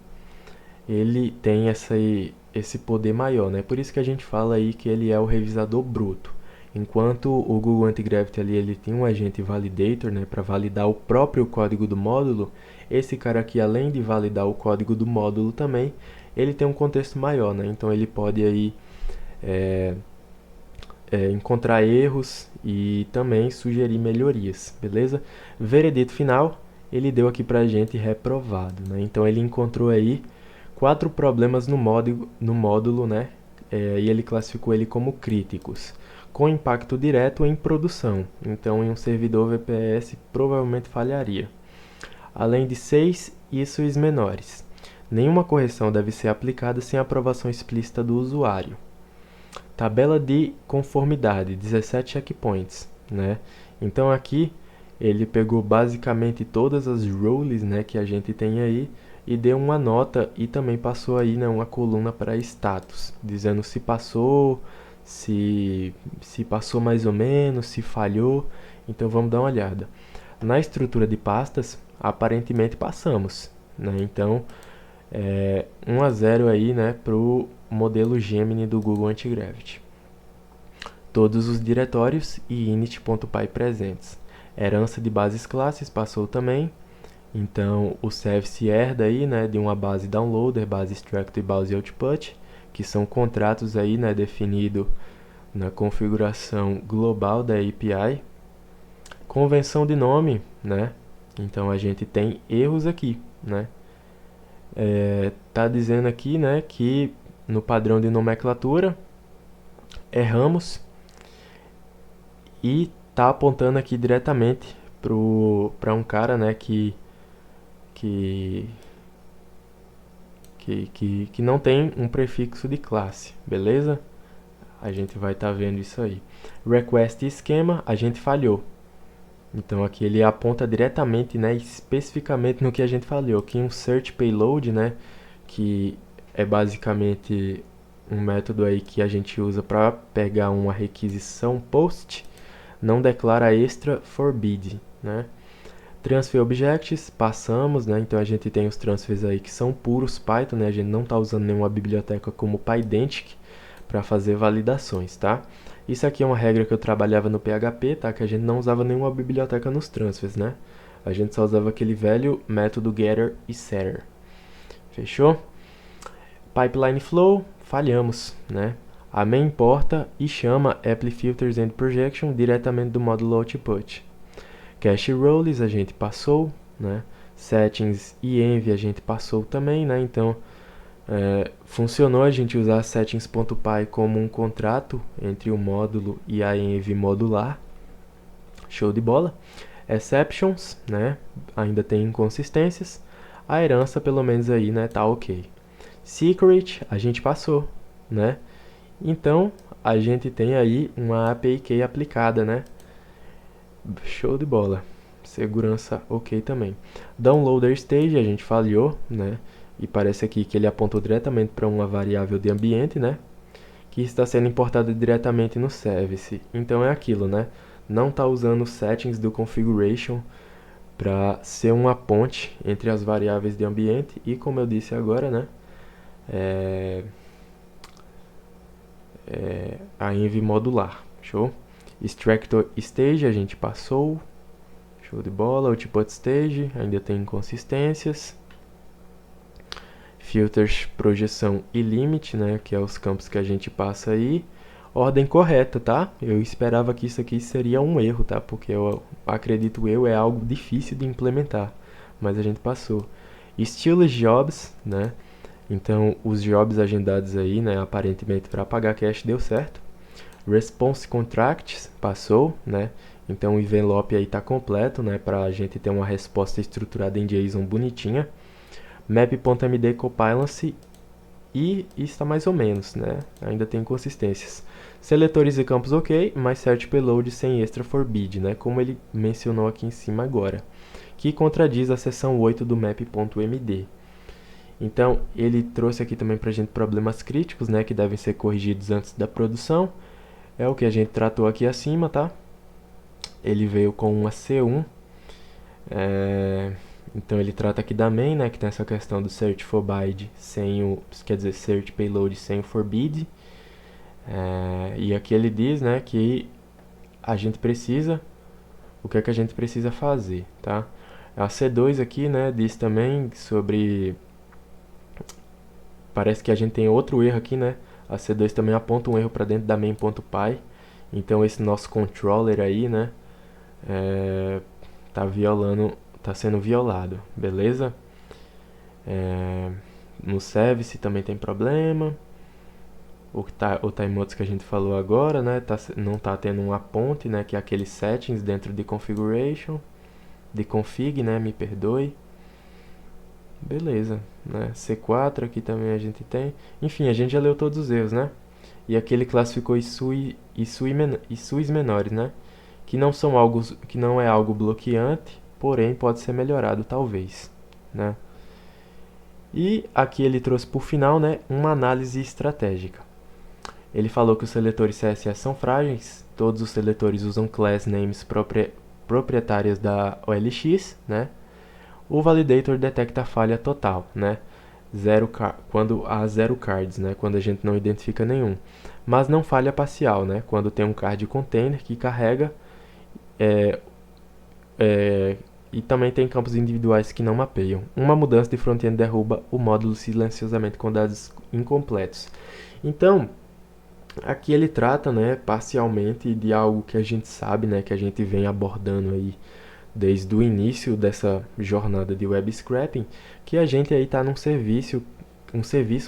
ele tem esse poder maior, né? Por isso que a gente fala aí que ele é o revisador bruto. Enquanto o Google Antigravity ali, ele tem um agente validator, né, para validar o próprio código do módulo, esse cara aqui, além de validar o código do módulo também, ele tem um contexto maior, né? Então ele pode aí encontrar erros e também sugerir melhorias, beleza? Veredito final, ele deu aqui pra gente reprovado, né? Então ele encontrou aí 4 problemas no módulo, né? E ele classificou ele como críticos. com impacto direto em produção. Então, em um servidor VPS provavelmente falharia. Além de 6 issues menores. Nenhuma correção deve ser aplicada sem aprovação explícita do usuário. Tabela de conformidade, 17 checkpoints, né? Então aqui ele pegou basicamente todas as roles, né, que a gente tem aí e deu uma nota e também passou aí, né, uma coluna para status, dizendo se passou, se passou mais ou menos, se falhou. Então vamos dar uma olhada. Na estrutura de pastas, aparentemente passamos, né? Então 1 a 0 aí, né, pro modelo Gemini do Google Antigravity. Todos os diretórios e init.py presentes. Herança de bases classes passou também. Então o service herda aí, né, de uma base downloader, base extract e base output, que são contratos aí, né, definido na configuração global da API. Convenção de nome, né? Então a gente tem erros aqui, né? Tá dizendo aqui, né, que no padrão de nomenclatura erramos e tá apontando aqui diretamente para um cara, né, que não tem um prefixo de classe, beleza? A gente vai estar vendo isso aí. Request esquema, a gente falhou. Então aqui ele aponta diretamente, né, especificamente no que a gente falou, aqui um search payload, né, que é basicamente um método aí que a gente usa para pegar uma requisição post, não declara extra forbid, né? Transfer objects, passamos, né? Então a gente tem os transfers aí que são puros Python, né? A gente não está usando nenhuma biblioteca como Pydantic para fazer validações, tá? Isso aqui é uma regra que eu trabalhava no PHP, tá? Que a gente não usava nenhuma biblioteca nos transfers, né? A gente só usava aquele velho método getter e setter. Fechou? Pipeline flow, falhamos, né? A main importa e chama apply filters and projection diretamente do módulo output. Cache roles a gente passou, né? Settings e env a gente passou também, né? Então funcionou a gente usar settings.py como um contrato entre o módulo e a env modular. Show de bola. Exceptions, né? Ainda tem inconsistências. A herança pelo menos aí, né, tá ok. Secret a gente passou, né? Então a gente tem aí uma API key aplicada, né? Show de bola. Segurança ok também. Downloader stage a gente falhou, né? E parece aqui que ele apontou diretamente para uma variável de ambiente, né? Que está sendo importada diretamente no service. Então é aquilo, né? Não está usando os settings do configuration para ser uma ponte entre as variáveis de ambiente e, como eu disse agora, né? A env modular. Show? Extractor stage a gente passou. Show de bola. Output stage ainda tem inconsistências. Filters, projeção e limit, né, que é os campos que a gente passa aí. Ordem correta, tá? Eu esperava que isso aqui seria um erro, tá? Porque eu acredito é algo difícil de implementar, mas a gente passou. Estilo jobs, né? Então, os jobs agendados aí, né, aparentemente para pagar cash deu certo. Response contracts passou, né? Então o envelope aí tá completo, né, para a gente ter uma resposta estruturada em JSON bonitinha. Map.md compilancy e está mais ou menos, né? Ainda tem inconsistências. Seletores e campos ok, mas search payload sem extra forbid, né? Como ele mencionou aqui em cima agora, que contradiz a seção 8 do map.md. Então, ele trouxe aqui também pra gente problemas críticos, né, que devem ser corrigidos antes da produção. É o que a gente tratou aqui acima, tá? Ele veio com uma C1. Então ele trata aqui da main, né, que tem essa questão do search forbid sem o, quer dizer, search payload sem o forbid. E aqui ele diz, né, que a gente precisa, o que é que a gente precisa fazer, tá? A C2 aqui, né, diz também sobre, parece que a gente tem outro erro aqui, né? A C2 também aponta um erro para dentro da main.py. Então esse nosso controller aí, né, tá sendo violado, beleza? No service também tem problema. o timeouts que a gente falou agora, né? Não tá tendo uma ponte, né? Que é aqueles settings dentro de configuration, de config, né? Me perdoe. Beleza, né? C4 aqui também a gente tem. Enfim, a gente já leu todos os erros, né? E aqui ele classificou issues menores, né? Que não é algo bloqueante, porém pode ser melhorado talvez, né? E aqui ele trouxe por final, né, uma análise estratégica. Ele falou que os seletores CSS são frágeis, todos os seletores usam class names proprietárias da OLX, né? O validator detecta a falha total, né? Quando há zero cards, né? Quando a gente não identifica nenhum. Mas não falha parcial, né? Quando tem um card container que carrega e também tem campos individuais que não mapeiam. Uma mudança de front-end derruba o módulo silenciosamente com dados incompletos. Então, aqui ele trata, né, parcialmente de algo que a gente sabe, né, que a gente vem abordando aí desde o início dessa jornada de web scraping, que a gente aí está num serviço,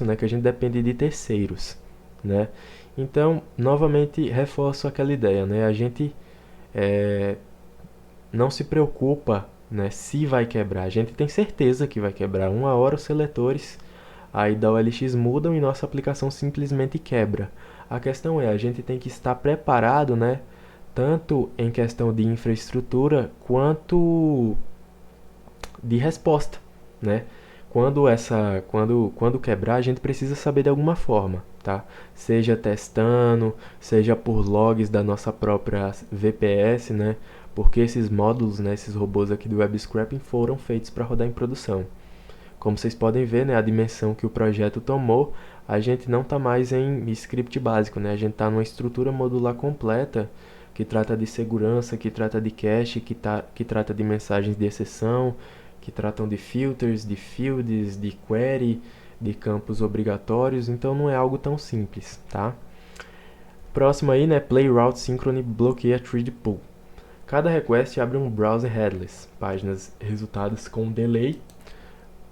né, que a gente depende de terceiros, né? Então, novamente reforço aquela ideia, né? A gente não se preocupa, né, se vai quebrar. A gente tem certeza que vai quebrar. Uma hora os seletores aí da OLX mudam e nossa aplicação simplesmente quebra. A questão é, a gente tem que estar preparado, né, tanto em questão de infraestrutura quanto de resposta, né? Quando quebrar, a gente precisa saber de alguma forma, tá? Seja testando, seja por logs da nossa própria VPS, né? Porque esses módulos, né, esses robôs aqui do web scraping foram feitos para rodar em produção. Como vocês podem ver, né, a dimensão que o projeto tomou, a gente não está mais em script básico, né? A gente está numa estrutura modular completa que trata de segurança, que trata de cache, que trata de mensagens de exceção, que tratam de filters, de fields, de query, de campos obrigatórios, então não é algo tão simples, tá? Próximo aí, né, Play Route Synchrony bloqueia thread pool. Cada request abre um browser headless, páginas resultadas com delay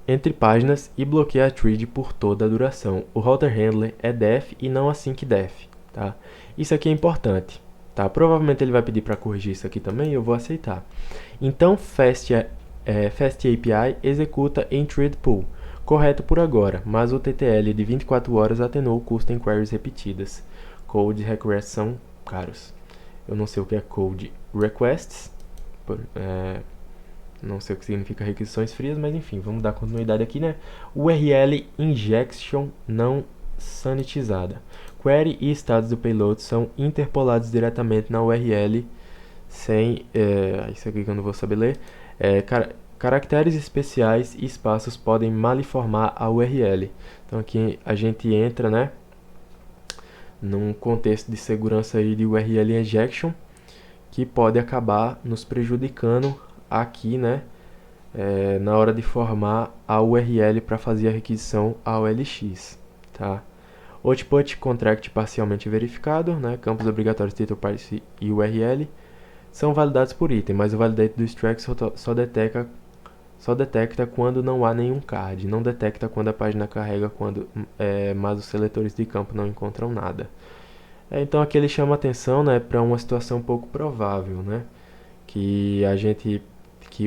entre páginas e bloqueia a thread por toda a duração. O router handler é def e não async def, tá? Isso aqui é importante, tá? Provavelmente ele vai pedir para corrigir isso aqui também e eu vou aceitar. Então, Fast API executa em thread pool, correto por agora, mas o TTL de 24 horas atenuou o custo em queries repetidas. Code requests são caros. Eu não sei o que é code requests, não sei o que significa requisições frias, mas enfim, vamos dar continuidade aqui, né? URL injection não sanitizada. Query e estados do payload são interpolados diretamente na URL sem... isso aqui que eu não vou saber ler. Caracteres especiais e espaços podem maliformar a URL. Então aqui a gente entra, né, num contexto de segurança aí de URL injection, que pode acabar nos prejudicando aqui, né, na hora de formar a URL para fazer a requisição a OLX, tá? Output contract parcialmente verificado, né, campos obrigatórios title parse e URL são validados por item, mas o validate do extract só detecta quando não há nenhum card, não detecta quando a página carrega, mas os seletores de campo não encontram nada. Então aqui ele chama atenção, né, para uma situação pouco provável, né, que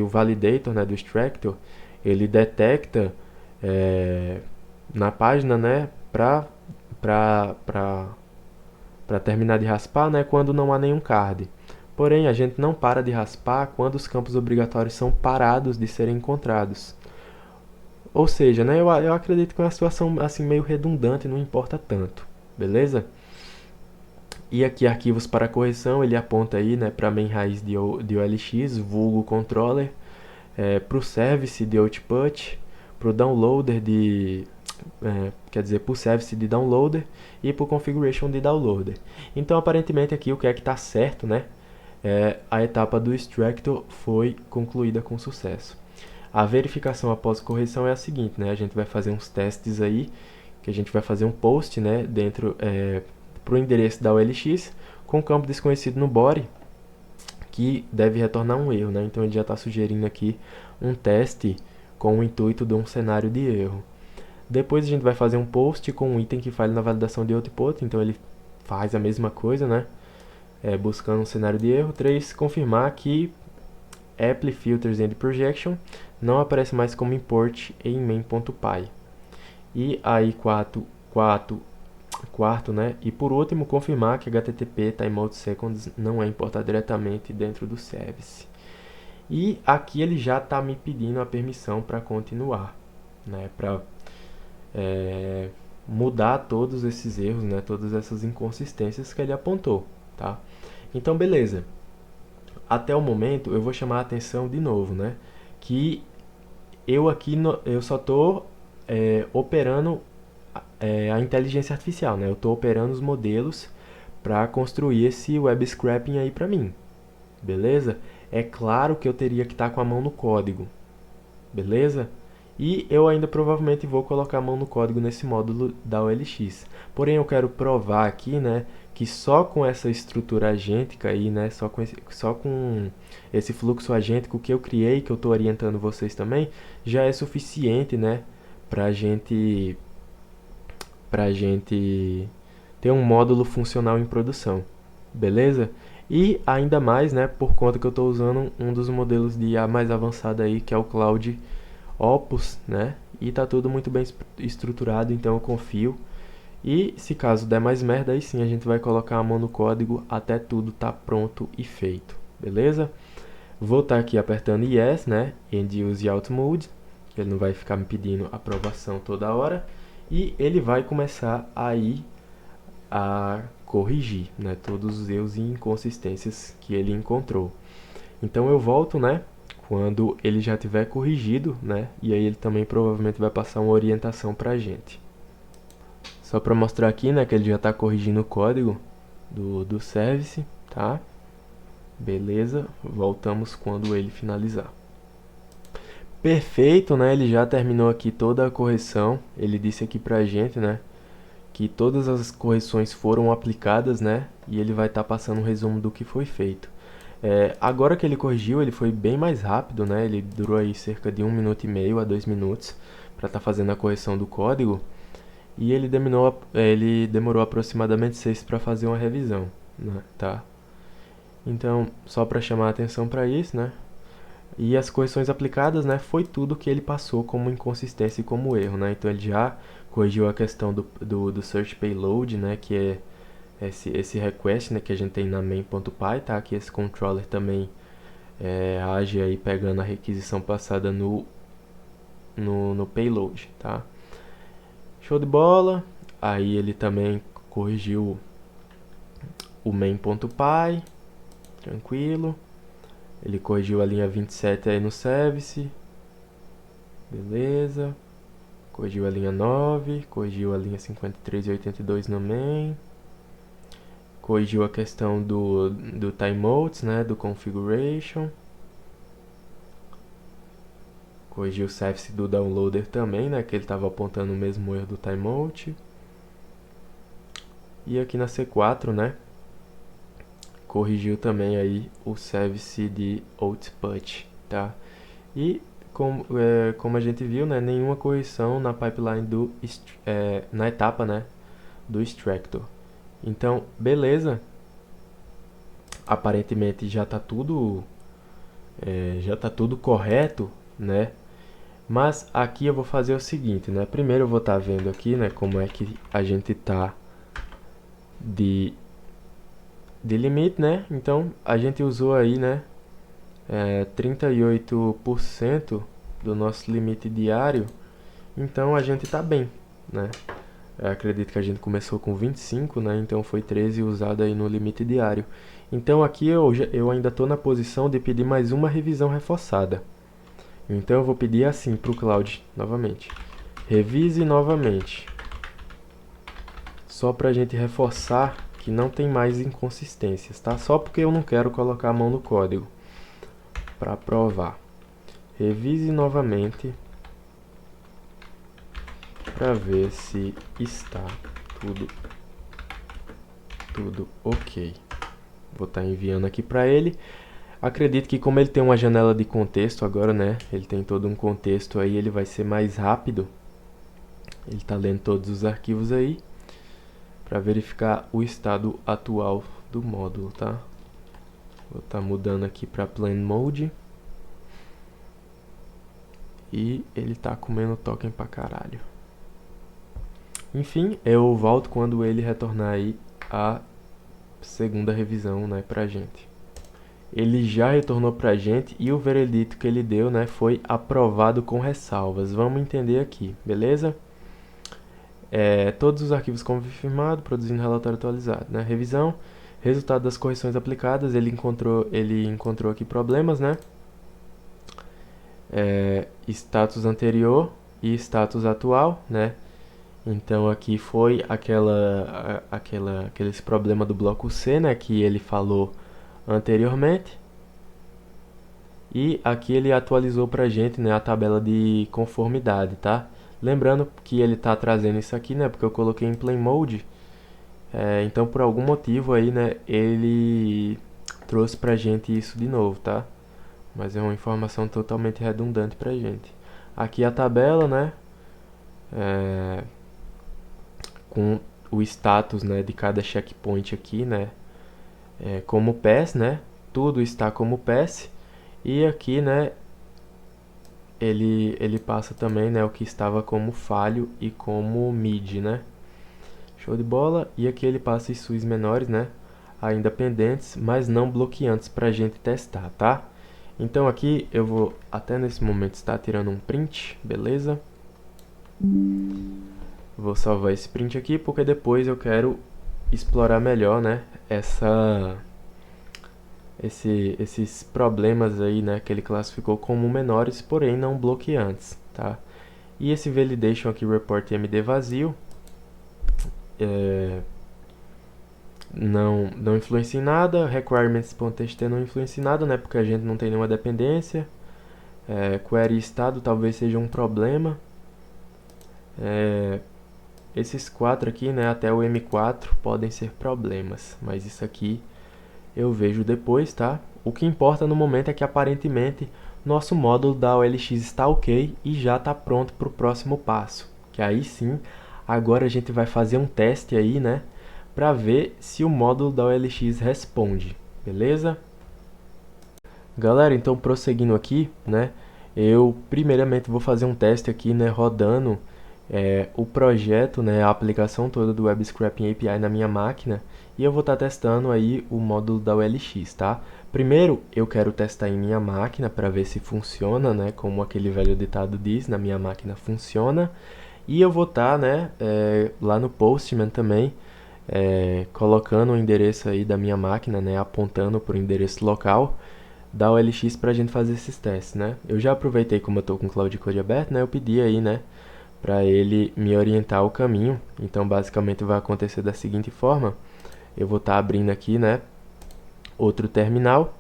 o validator, né, do extractor, ele detecta na página, né, para terminar de raspar, né, quando não há nenhum card. Porém, a gente não para de raspar quando os campos obrigatórios são parados de serem encontrados. Ou seja, né, eu acredito que é uma situação assim meio redundante, não importa tanto, beleza? E aqui arquivos para correção, ele aponta aí, né, para main raiz de OLX, vulgo controller, para o service de output, para o downloader para o service de downloader e para o configuration de downloader. Então, aparentemente aqui o que é que está certo, né? A etapa do extractor foi concluída com sucesso. A verificação após correção é a seguinte, né? A gente vai fazer uns testes aí, que a gente vai fazer um post, né, dentro para o endereço da OLX com campo desconhecido no body, que deve retornar um erro, né? Então ele já está sugerindo aqui um teste com o intuito de um cenário de erro. Depois a gente vai fazer um post com um item que falha na validação de output, então ele faz a mesma coisa, né? Buscando um cenário de erro. 3, confirmar que apply filters and projection não aparece mais como import em main.py. E aí quarto, né? E por último, confirmar que HTTP timeout seconds não é importado diretamente dentro do service. E aqui ele já está me pedindo a permissão para continuar, né? Para mudar todos esses erros, né? Todas essas inconsistências que ele apontou, tá? Então, beleza. Até o momento, eu vou chamar a atenção de novo, né? Que eu aqui eu só estou operando a inteligência artificial, né? Eu estou operando os modelos para construir esse web scraping aí para mim, beleza? É claro que eu teria que estar com a mão no código, beleza? E eu ainda provavelmente vou colocar a mão no código nesse módulo da OLX. Porém, eu quero provar aqui, né, que só com essa estrutura agêntica aí, né, só com esse fluxo agêntico que eu criei, que eu estou orientando vocês também, já é suficiente, né, pra gente ter um módulo funcional em produção, beleza? E ainda mais, né, por conta que eu estou usando um dos modelos de IA mais avançado aí, que é o Cloud Opus, né? E tá tudo muito bem estruturado, então eu confio. E se caso der mais merda, aí sim a gente vai colocar a mão no código até tudo tá pronto e feito, beleza? Vou estar aqui apertando Yes, né? End Use Auto Mode, que ele não vai ficar me pedindo aprovação toda hora. E ele vai começar aí a corrigir, né, todos os erros e inconsistências que ele encontrou. Então eu volto, né, quando ele já tiver corrigido, né, e aí ele também provavelmente vai passar uma orientação para a gente. Só para mostrar aqui, né, que ele já está corrigindo o código do service, tá? Beleza, voltamos quando ele finalizar. Perfeito, né, ele já terminou aqui toda a correção, ele disse aqui pra gente, né, que todas as correções foram aplicadas, né? E ele vai estar passando um resumo do que foi feito. Agora que ele corrigiu, ele foi bem mais rápido, né? Ele durou aí cerca de 1 minuto e meio a 2 minutos para estar fazendo a correção do código. E ele demorou aproximadamente 6 para fazer uma revisão, né? Tá? Então, só para chamar a atenção para isso, né? E as correções aplicadas, né, foi tudo que ele passou como inconsistência e como erro, né? Então ele já corrigiu a questão do search payload, né, que é esse request, né, que a gente tem na main.py, tá? Que esse controller também age aí pegando a requisição passada no payload, tá? Show de bola. Aí ele também corrigiu o main.py, tranquilo. Ele corrigiu a linha 27 aí no service. Beleza. Corrigiu a linha 9. Corrigiu a linha 53 e 82 no main. Corrigiu a questão do timeouts, né? Do configuration. Corrigiu o service do downloader também, né? Que ele estava apontando o mesmo erro do timeout. E aqui na C4, né? Corrigiu também aí o service de output, tá? E como a gente viu, né, nenhuma correção na pipeline na etapa, né, do extractor. Então, beleza. Aparentemente já está tudo correto, né? Mas aqui eu vou fazer o seguinte, né? Primeiro eu vou estar vendo aqui, né, como é que a gente tá de limite, né? Então a gente usou aí, né, 38% do nosso limite diário. Então a gente tá bem, né? Eu acredito que a gente começou com 25, né? Então foi 13 usado aí no limite diário. Então aqui eu ainda estou na posição de pedir mais uma revisão reforçada. Então eu vou pedir assim para o Cloud novamente. Revise novamente. Só para a gente reforçar que não tem mais inconsistências, tá? Só porque eu não quero colocar a mão no código para provar. Revise novamente para ver se está tudo ok. Vou estar enviando aqui para ele. Acredito que como ele tem uma janela de contexto agora, né? Ele tem todo um contexto aí, ele vai ser mais rápido. Ele está lendo todos os arquivos aí para verificar o estado atual do módulo, tá? Vou estar mudando aqui para Plain Mode. E ele tá comendo token pra caralho. Enfim, eu volto quando ele retornar aí a segunda revisão, né, pra gente. Ele já retornou pra gente e o veredito que ele deu, né, foi aprovado com ressalvas. Vamos entender aqui, beleza? Todos os arquivos confirmados, produzindo relatório atualizado, né? Revisão, resultado das correções aplicadas, ele encontrou aqui problemas, né? Status anterior e status atual, né? Então aqui foi aquele problema do bloco C, né, que ele falou anteriormente. E aqui ele atualizou pra gente, né, a tabela de conformidade, tá? Lembrando que ele tá trazendo isso aqui, né, porque eu coloquei em Plain Mode. Então por algum motivo aí, né, ele trouxe pra gente isso de novo, tá? Mas é uma informação totalmente redundante pra gente. Aqui a tabela, né, com o status, né, de cada checkpoint aqui, né, como pass, né, tudo está como pass, e aqui, né, ele passa também, né, o que estava como falho e como mid, né, show de bola. E aqui ele passa os SUS menores, né, ainda pendentes, mas não bloqueantes para a gente testar, tá? Então aqui eu vou até nesse momento estar tirando um print, beleza? Vou salvar esse print aqui porque depois eu quero explorar melhor, né, esses problemas aí, né, que ele classificou como menores, porém não bloqueantes, tá? E esse validation aqui, report MD vazio, não influencia em nada, requirements.txt não influencia em nada, né, porque a gente não tem nenhuma dependência. Query estado talvez seja um problema. Esses quatro aqui, né, até o M4 podem ser problemas, mas isso aqui eu vejo depois, tá? O que importa no momento é que aparentemente nosso módulo da OLX está ok e já está pronto para o próximo passo. Que aí sim, agora a gente vai fazer um teste aí, né? Para ver se o módulo da OLX responde, beleza? Galera, então prosseguindo aqui, né? Eu primeiramente vou fazer um teste aqui, né? Rodando o projeto, né? A aplicação toda do Web Scraping API na minha máquina. E eu vou estar testando aí o módulo da OLX, tá? Primeiro, eu quero testar em minha máquina para ver se funciona, né? Como aquele velho ditado diz, na minha máquina funciona. E eu vou estar, né? Lá no Postman também, colocando o endereço aí da minha máquina, né? Apontando para o endereço local da OLX para a gente fazer esses testes, né? Eu já aproveitei, como eu estou com o Cloud Code aberto, né? Eu pedi aí, né? Para ele me orientar o caminho. Então, basicamente, vai acontecer da seguinte forma. Eu vou estar abrindo aqui, né? Outro terminal.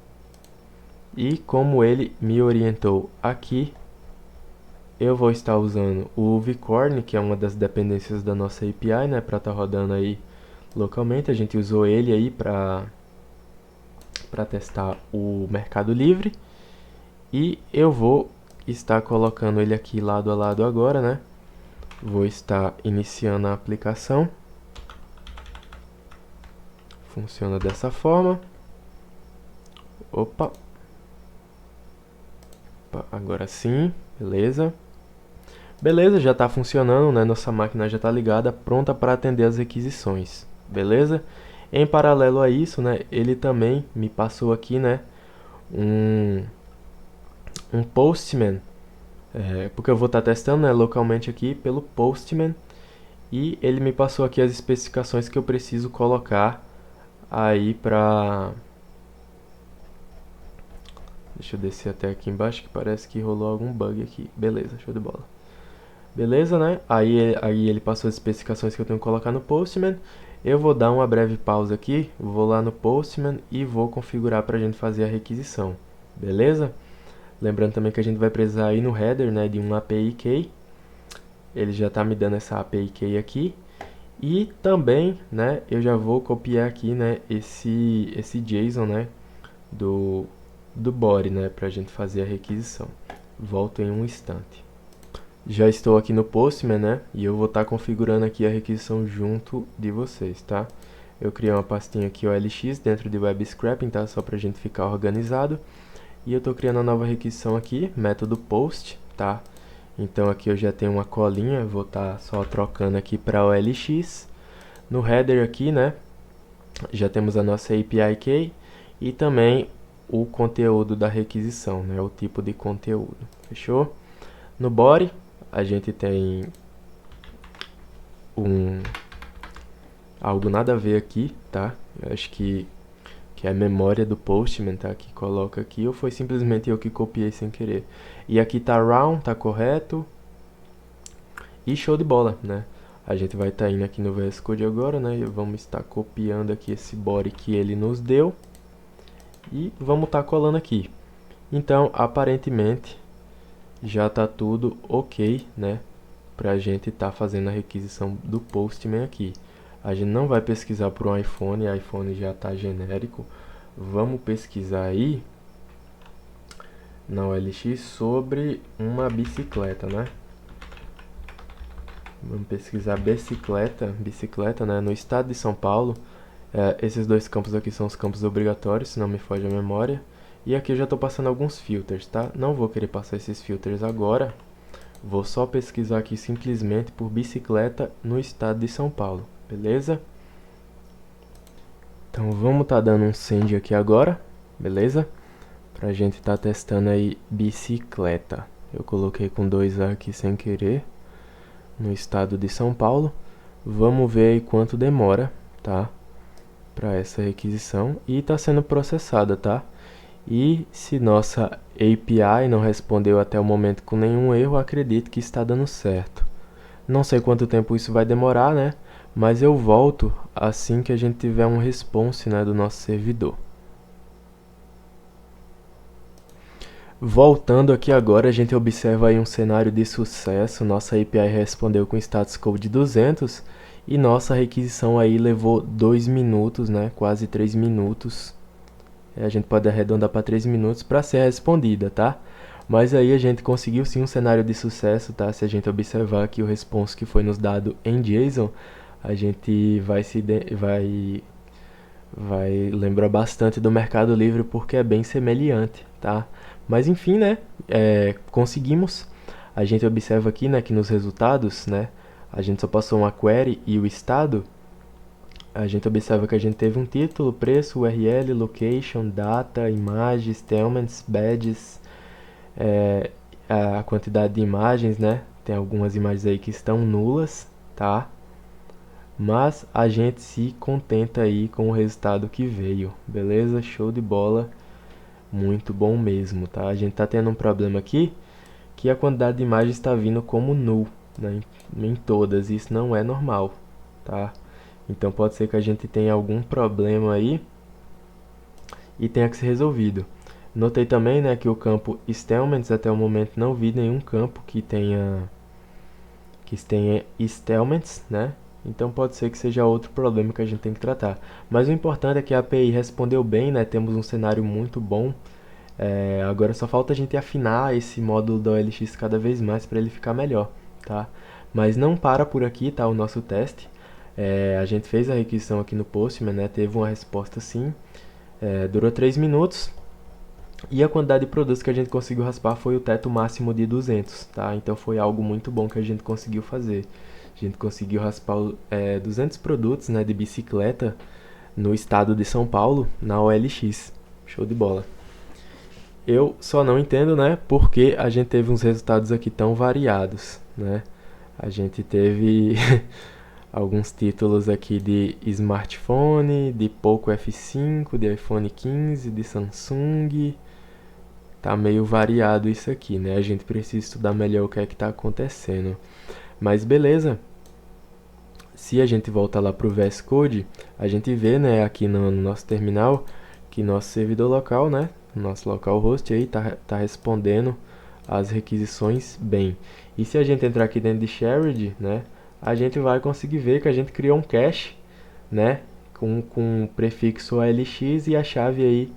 E como ele me orientou aqui, eu vou estar usando o vCorn, que é uma das dependências da nossa API, né? Para estar rodando aí localmente. A gente usou ele aí para testar o Mercado Livre. E eu vou estar colocando ele aqui lado a lado agora, né? Vou estar iniciando a aplicação. Funciona dessa forma. Opa, agora sim, beleza. Beleza, já está funcionando, né? Nossa máquina já está ligada, pronta para atender as requisições, beleza? Em paralelo a isso, né? Ele também me passou aqui, né? Um Postman, porque eu vou estar testando, né, localmente aqui pelo Postman. E ele me passou aqui as especificações que eu preciso colocar aí pra... Deixa eu descer até aqui embaixo que parece que rolou algum bug aqui. Beleza, show de bola. Beleza, né? Aí ele passou as especificações que eu tenho que colocar no Postman. Eu vou dar uma breve pausa aqui, vou lá no Postman e vou configurar pra gente fazer a requisição. Beleza? Lembrando também que a gente vai precisar ir no header, né, de um API key. Ele já está me dando essa API key aqui. E também, né, eu já vou copiar aqui, né, esse JSON, né, do body, né, para a gente fazer a requisição. Volto em um instante. Já estou aqui no Postman, né? E eu vou estar configurando aqui a requisição junto de vocês, tá? Eu criei uma pastinha aqui OLX dentro de Web Scrapping, tá? Só pra gente ficar organizado. E eu estou criando uma nova requisição aqui, método post, tá? Então aqui eu já tenho uma colinha, vou estar só trocando aqui para OLX. No header aqui, né? Já temos a nossa API Key e também o conteúdo da requisição, né? O tipo de conteúdo, fechou? No body a gente tem algo nada a ver aqui, tá? Eu acho que é a memória do Postman, tá? Que coloca aqui, ou foi simplesmente eu que copiei sem querer. E aqui tá round, tá correto. E show de bola, né? A gente vai estar indo aqui no VS Code agora, né? E vamos estar copiando aqui esse body que ele nos deu. E vamos estar colando aqui. Então, aparentemente, já tá tudo ok, né? Pra gente estar fazendo a requisição do Postman aqui. A gente não vai pesquisar por um iPhone, iPhone já tá genérico. Vamos pesquisar aí na OLX sobre uma bicicleta, né? Vamos pesquisar bicicleta, né? No estado de São Paulo. Esses dois campos aqui são os campos obrigatórios, se não me foge a memória. E aqui eu já estou passando alguns filters, tá? Não vou querer passar esses filters agora. Vou só pesquisar aqui simplesmente por bicicleta no estado de São Paulo, beleza? Então vamos estar dando um send aqui agora, beleza? Pra gente estar testando aí bicicleta. Eu coloquei com 2A aqui sem querer, no estado de São Paulo. Vamos ver aí quanto demora, tá? Para essa requisição e está sendo processada, tá? E se nossa API não respondeu até o momento com nenhum erro, acredito que está dando certo. Não sei quanto tempo isso vai demorar, né? Mas eu volto assim que a gente tiver um response, né, do nosso servidor. Voltando aqui agora, a gente observa aí um cenário de sucesso. Nossa API respondeu com status code 200 e nossa requisição aí levou 2 minutos, né? Quase 3 minutos. A gente pode arredondar para 3 minutos para ser respondida, tá? Mas aí a gente conseguiu sim um cenário de sucesso, tá? Se a gente observar aqui o response que foi nos dado em JSON, a gente vai lembrar bastante do Mercado Livre porque é bem semelhante, tá? Mas enfim, né? Conseguimos. A gente observa aqui, né, que nos resultados, né, a gente só passou uma query e o estado. A gente observa que a gente teve um título, preço, URL, location, data, imagens, statements, badges, a quantidade de imagens, né? Tem algumas imagens aí que estão nulas, tá? Mas a gente se contenta aí com o resultado que veio, beleza? Show de bola, muito bom mesmo, tá? A gente tá tendo um problema aqui, que a quantidade de imagens está vindo como null, né? Em todas, isso não é normal, tá? Então pode ser que a gente tenha algum problema aí e tenha que ser resolvido. Notei também, né, que o campo Statements, até o momento não vi nenhum campo que tenha Statements, né? Então pode ser que seja outro problema que a gente tem que tratar. Mas o importante é que a API respondeu bem, né? Temos um cenário muito bom. Agora só falta a gente afinar esse módulo da OLX cada vez mais para ele ficar melhor, tá? Mas não para por aqui, tá? O nosso teste. A gente fez a requisição aqui no Postman, né? Teve uma resposta sim. Durou 3 minutos. E a quantidade de produtos que a gente conseguiu raspar foi o teto máximo de 200, tá? Então foi algo muito bom que a gente conseguiu fazer. A gente conseguiu raspar 200 produtos, né, de bicicleta no estado de São Paulo, na OLX. Show de bola. Eu só não entendo, né, porque a gente teve uns resultados aqui tão variados, né? A gente teve alguns títulos aqui de smartphone, de Poco F5, de iPhone 15, de Samsung. Tá meio variado isso aqui, né? A gente precisa estudar melhor o que é que tá acontecendo. Mas beleza. Se a gente voltar lá pro VS Code, a gente vê, né, aqui no nosso terminal, que nosso servidor local, né, nosso localhost aí tá respondendo as requisições bem. E se a gente entrar aqui dentro de shared, né, a gente vai conseguir ver que a gente criou um cache, né, com o prefixo ALX e a chave aí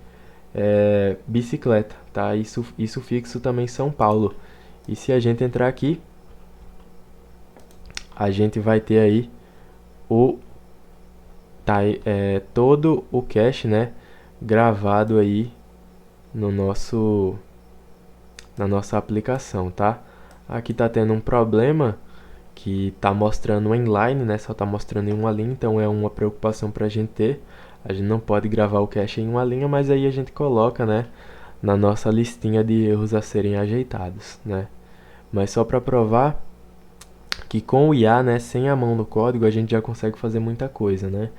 bicicleta, tá? Isso fixo também São Paulo. E se a gente entrar aqui, a gente vai ter aí o todo o cache, né, gravado aí no na nossa aplicação, tá? Aqui tá tendo um problema que tá mostrando inline, né? Só tá mostrando em uma linha, então é uma preocupação pra gente ter. A gente não pode gravar o cache em uma linha, mas aí a gente coloca, né, na nossa listinha de erros a serem ajeitados, né? Mas só para provar que com o IA, né, sem a mão no código, a gente já consegue fazer muita coisa, né?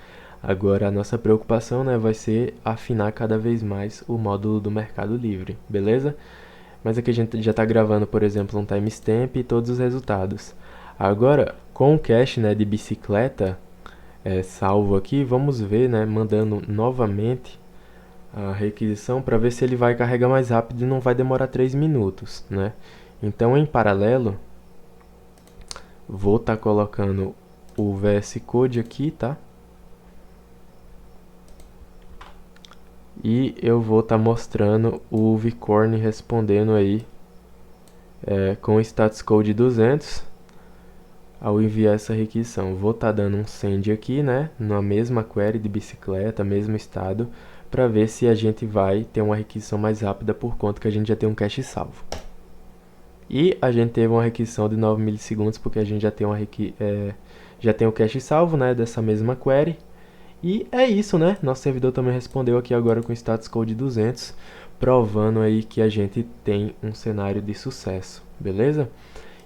Agora a nossa preocupação, né, vai ser afinar cada vez mais o módulo do Mercado Livre, beleza? Mas aqui a gente já está gravando, por exemplo, um timestamp e todos os resultados. Agora, com o cache, né, de bicicleta salvo aqui, vamos ver, né, mandando novamente a requisição para ver se ele vai carregar mais rápido e não vai demorar 3 minutos, né? Então, em paralelo, vou estar colocando o VS Code aqui, tá? E eu vou estar mostrando o Vicorne respondendo aí com o status code 200 ao enviar essa requisição. Vou estar dando um send aqui, né, na mesma query de bicicleta, mesmo estado, para ver se a gente vai ter uma requisição mais rápida por conta que a gente já tem um cache salvo. E a gente teve uma requisição de 9 milissegundos porque a gente já tem já tem o cache salvo, né, dessa mesma query. E é isso, né? Nosso servidor também respondeu aqui agora com status code 200, provando aí que a gente tem um cenário de sucesso, beleza?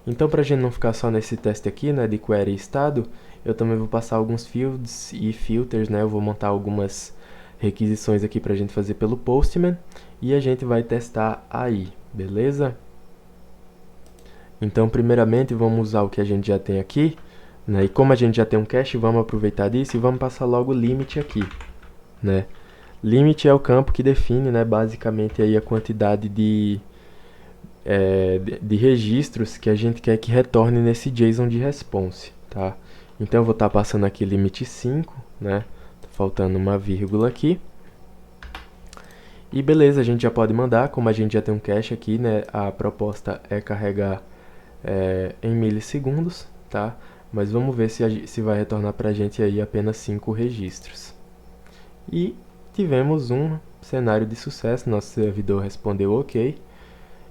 Então, para a gente não ficar só nesse teste aqui, né, de query e estado, eu também vou passar alguns fields e filters, né? Eu vou montar algumas requisições aqui para a gente fazer pelo Postman e a gente vai testar aí, beleza? Então, primeiramente, vamos usar o que a gente já tem aqui, né? E como a gente já tem um cache, vamos aproveitar disso e vamos passar logo o limit aqui, né? Limit é o campo que define, né, basicamente aí a quantidade de registros que a gente quer que retorne nesse JSON de response, tá? Então eu vou estar passando aqui limite 5, né? Tá faltando uma vírgula aqui. E beleza, a gente já pode mandar, como a gente já tem um cache aqui, né? A proposta é carregar em milissegundos, tá? Mas vamos ver se vai retornar pra gente aí apenas 5 registros. E tivemos um cenário de sucesso, nosso servidor respondeu ok.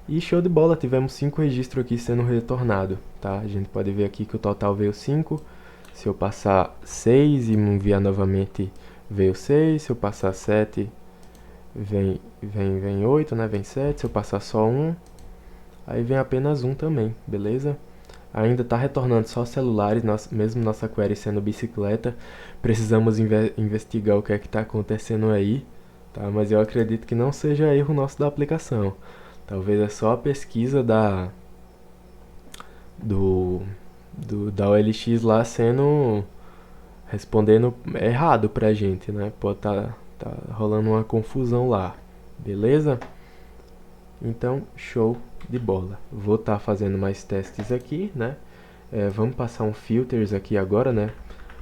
E show de bola, tivemos 5 registros aqui sendo retornado, tá? A gente pode ver aqui que o total veio 5. Se eu passar 6 e enviar novamente, veio 6. Se eu passar 7, vem 8, né? Vem 7. Se eu passar só 1, aí vem apenas 1 também, beleza? Ainda está retornando só celulares, mesmo nossa query sendo bicicleta. Precisamos investigar o que é que está acontecendo aí, tá? Mas eu acredito que não seja erro nosso da aplicação. Talvez é só a pesquisa da OLX lá respondendo errado pra gente, né? Pode tá rolando uma confusão lá, beleza? Então, show de bola. Vou estar fazendo mais testes aqui, né? Vamos passar um filters aqui agora, né?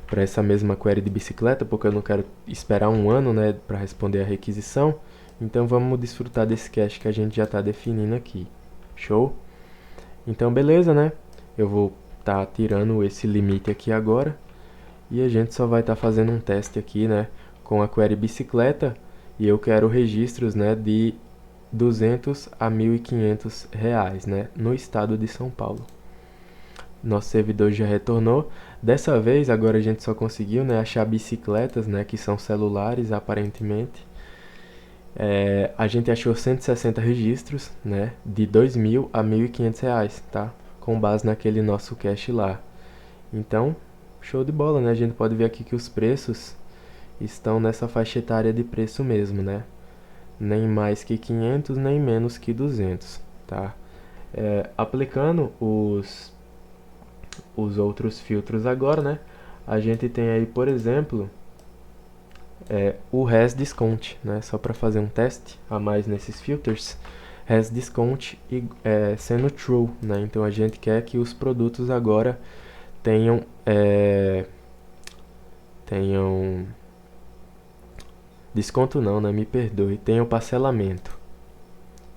Para essa mesma query de bicicleta, porque eu não quero esperar um ano, né? Para responder a requisição. Então, vamos desfrutar desse cache que a gente já está definindo aqui. Show? Então, beleza, né? Eu vou estar tirando esse limite aqui agora. E a gente só vai estar fazendo um teste aqui, né? Com a query bicicleta. E eu quero registros, né? De 200 a 1.500 reais, né, no estado de São Paulo. Nosso servidor já retornou. Dessa vez, agora a gente só conseguiu, né, achar bicicletas, né, que são celulares, aparentemente. A gente achou 160 registros, né, de 2.000 a 1.500 reais, tá? Com base naquele nosso cache lá. Então, show de bola, né? A gente pode ver aqui que os preços estão nessa faixa etária de preço mesmo, né? Nem mais que 500, nem menos que 200, tá? Aplicando os outros filtros agora, né? A gente tem aí, por exemplo, o res discount, né? Só para fazer um teste a mais nesses filters, res discount sendo true, né? Então a gente quer que os produtos agora tenham desconto não, né? Me perdoe. Tem o parcelamento.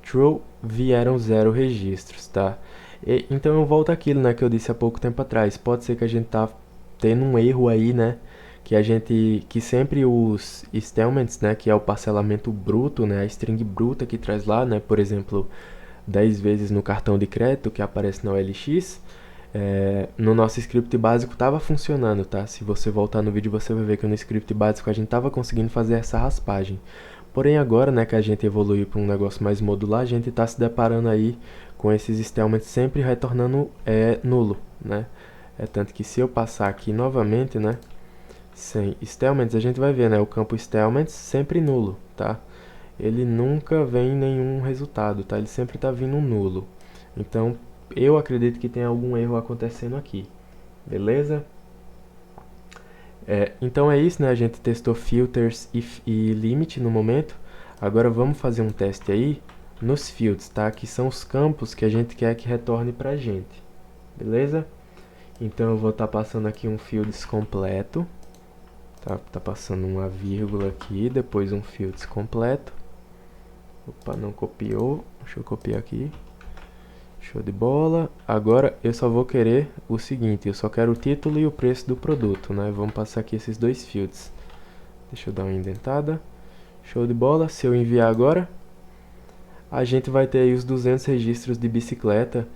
True, vieram 0 registros, tá? Então eu volto àquilo, né, que eu disse há pouco tempo atrás. Pode ser que a gente tá tendo um erro aí, né, que sempre os statements, né, que é o parcelamento bruto, né, a string bruta que traz lá, né, por exemplo, 10 vezes no cartão de crédito que aparece na OLX, no nosso script básico estava funcionando, tá? Se você voltar no vídeo, você vai ver que no script básico a gente estava conseguindo fazer essa raspagem. Porém agora, né, que a gente evoluiu para um negócio mais modular, a gente está se deparando aí com esses statements sempre retornando nulo, né? Tanto que se eu passar aqui novamente, né, sem statements, a gente vai ver, né, o campo statements sempre nulo, tá? Ele nunca vem nenhum resultado, tá? Ele sempre está vindo nulo. Então, eu acredito que tem algum erro acontecendo aqui, beleza? Então é isso, né? A gente testou filters e limit no momento. Agora vamos fazer um teste aí nos fields, tá? Que são os campos que a gente quer que retorne pra gente, beleza? Então eu vou estar passando aqui um fields completo, tá passando uma vírgula aqui, depois um fields completo. Opa, não copiou, deixa eu copiar aqui. Show de bola. Agora eu só vou querer o seguinte, eu só quero o título e o preço do produto, né? Vamos passar aqui esses dois fields. Deixa eu dar uma indentada. Show de bola. Se eu enviar agora, a gente vai ter aí os 200 registros de bicicleta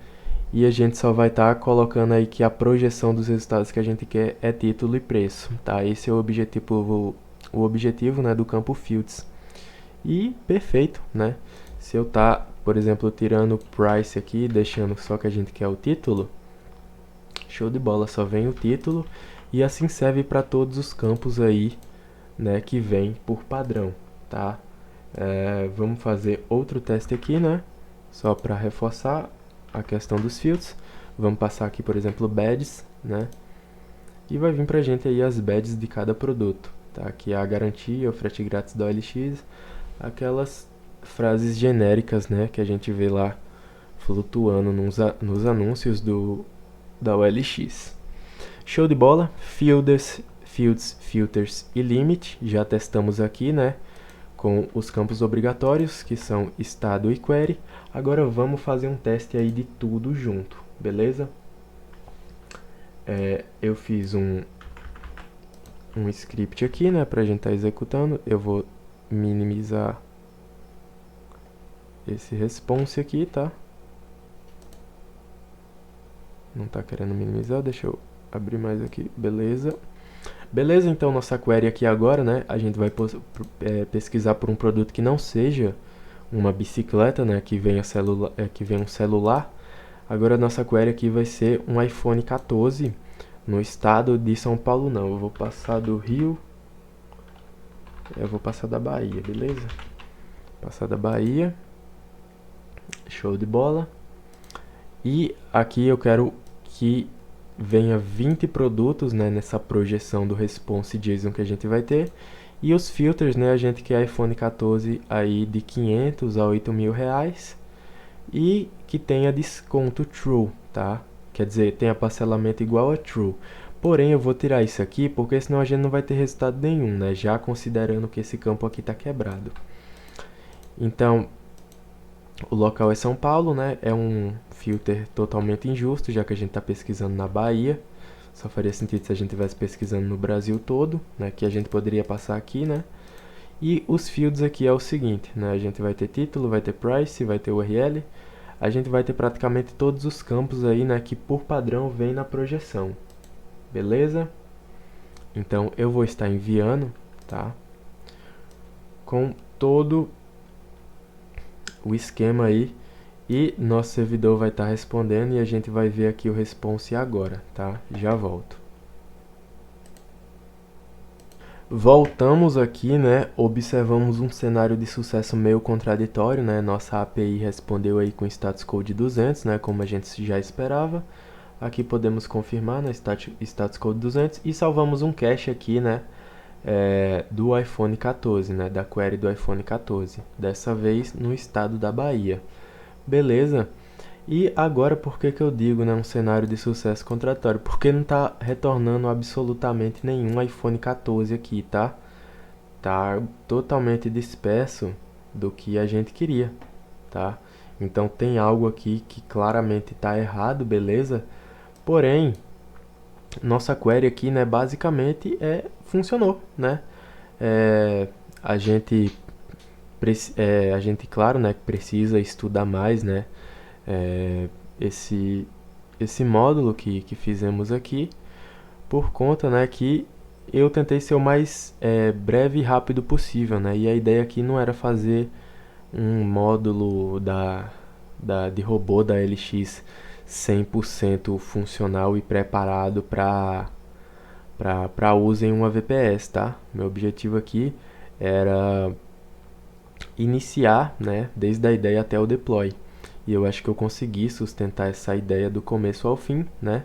e a gente só vai estar colocando aí que a projeção dos resultados que a gente quer é título e preço, tá? Esse é o objetivo, né, do campo fields. E perfeito, né? Se eu tá, por exemplo, tirando o price aqui, deixando só que a gente quer o título, show de bola, só vem o título e assim serve para todos os campos aí, né, que vem por padrão, tá? Vamos fazer outro teste aqui, né? Só para reforçar a questão dos fields. Vamos passar aqui, por exemplo, badges, né? E vai vir pra gente aí as badges de cada produto, tá? Aqui é a garantia, o frete grátis da OLX, aquelas frases genéricas, né, que a gente vê lá flutuando nos anúncios da OLX. Show de bola, fields, filters e limit, já testamos aqui, né, com os campos obrigatórios, que são estado e query. Agora vamos fazer um teste aí de tudo junto, beleza? Eu fiz um script aqui, né, pra gente estar executando. Eu vou minimizar esse response aqui, tá? Não tá querendo minimizar, deixa eu abrir mais aqui, beleza. Beleza, então nossa query aqui agora, né, a gente vai pesquisar por um produto que não seja uma bicicleta, né, que venha um celular. Agora a nossa query aqui vai ser um iPhone 14 no estado de São Paulo, não. Eu vou passar do Rio, eu vou passar da Bahia, beleza? Passar da Bahia, show de bola. E aqui eu quero que venha 20 produtos, né, nessa projeção do response JSON que a gente vai ter. E os filters, né, a gente quer iPhone 14 aí de 500 a 8.000 reais. E que tenha desconto true, tá? Quer dizer, tenha parcelamento igual a true. Porém, eu vou tirar isso aqui, porque senão a gente não vai ter resultado nenhum, né? Já considerando que esse campo aqui está quebrado. Então, o local é São Paulo, né? É um filter totalmente injusto, já que a gente está pesquisando na Bahia. Só faria sentido se a gente estivesse pesquisando no Brasil todo, né? Que a gente poderia passar aqui, né? E os fields aqui é o seguinte, né? A gente vai ter título, vai ter price, vai ter URL. A gente vai ter praticamente todos os campos aí, né? Que por padrão vem na projeção. Beleza? Então eu vou estar enviando, tá? Com todo o esquema aí. E nosso servidor vai estar respondendo e a gente vai ver aqui o response agora, tá? Já volto. Voltamos aqui, né? Observamos um cenário de sucesso meio contraditório, né? Nossa API respondeu aí com status code 200, né? Como a gente já esperava. Aqui podemos confirmar, né? Status code 200 e salvamos um cache aqui, né? Do iPhone 14, né? Da query do iPhone 14. Dessa vez no estado da Bahia. Beleza? E agora, por que eu digo, né, um cenário de sucesso contraditório? Porque não está retornando absolutamente nenhum iPhone 14 aqui, tá? Tá totalmente disperso do que a gente queria, tá? Então tem algo aqui que claramente está errado, beleza? Porém, nossa query aqui, né, basicamente funcionou, né? A gente, claro, né, precisa estudar mais, né, esse, esse módulo que fizemos aqui, por conta, né, que eu tentei ser o mais breve e rápido possível, né? E a ideia aqui não era fazer um módulo de robô da LX 100% funcional e preparado para uso em uma VPS, tá? Meu objetivo aqui era iniciar, né, desde a ideia até o deploy. E eu acho que eu consegui sustentar essa ideia do começo ao fim, né?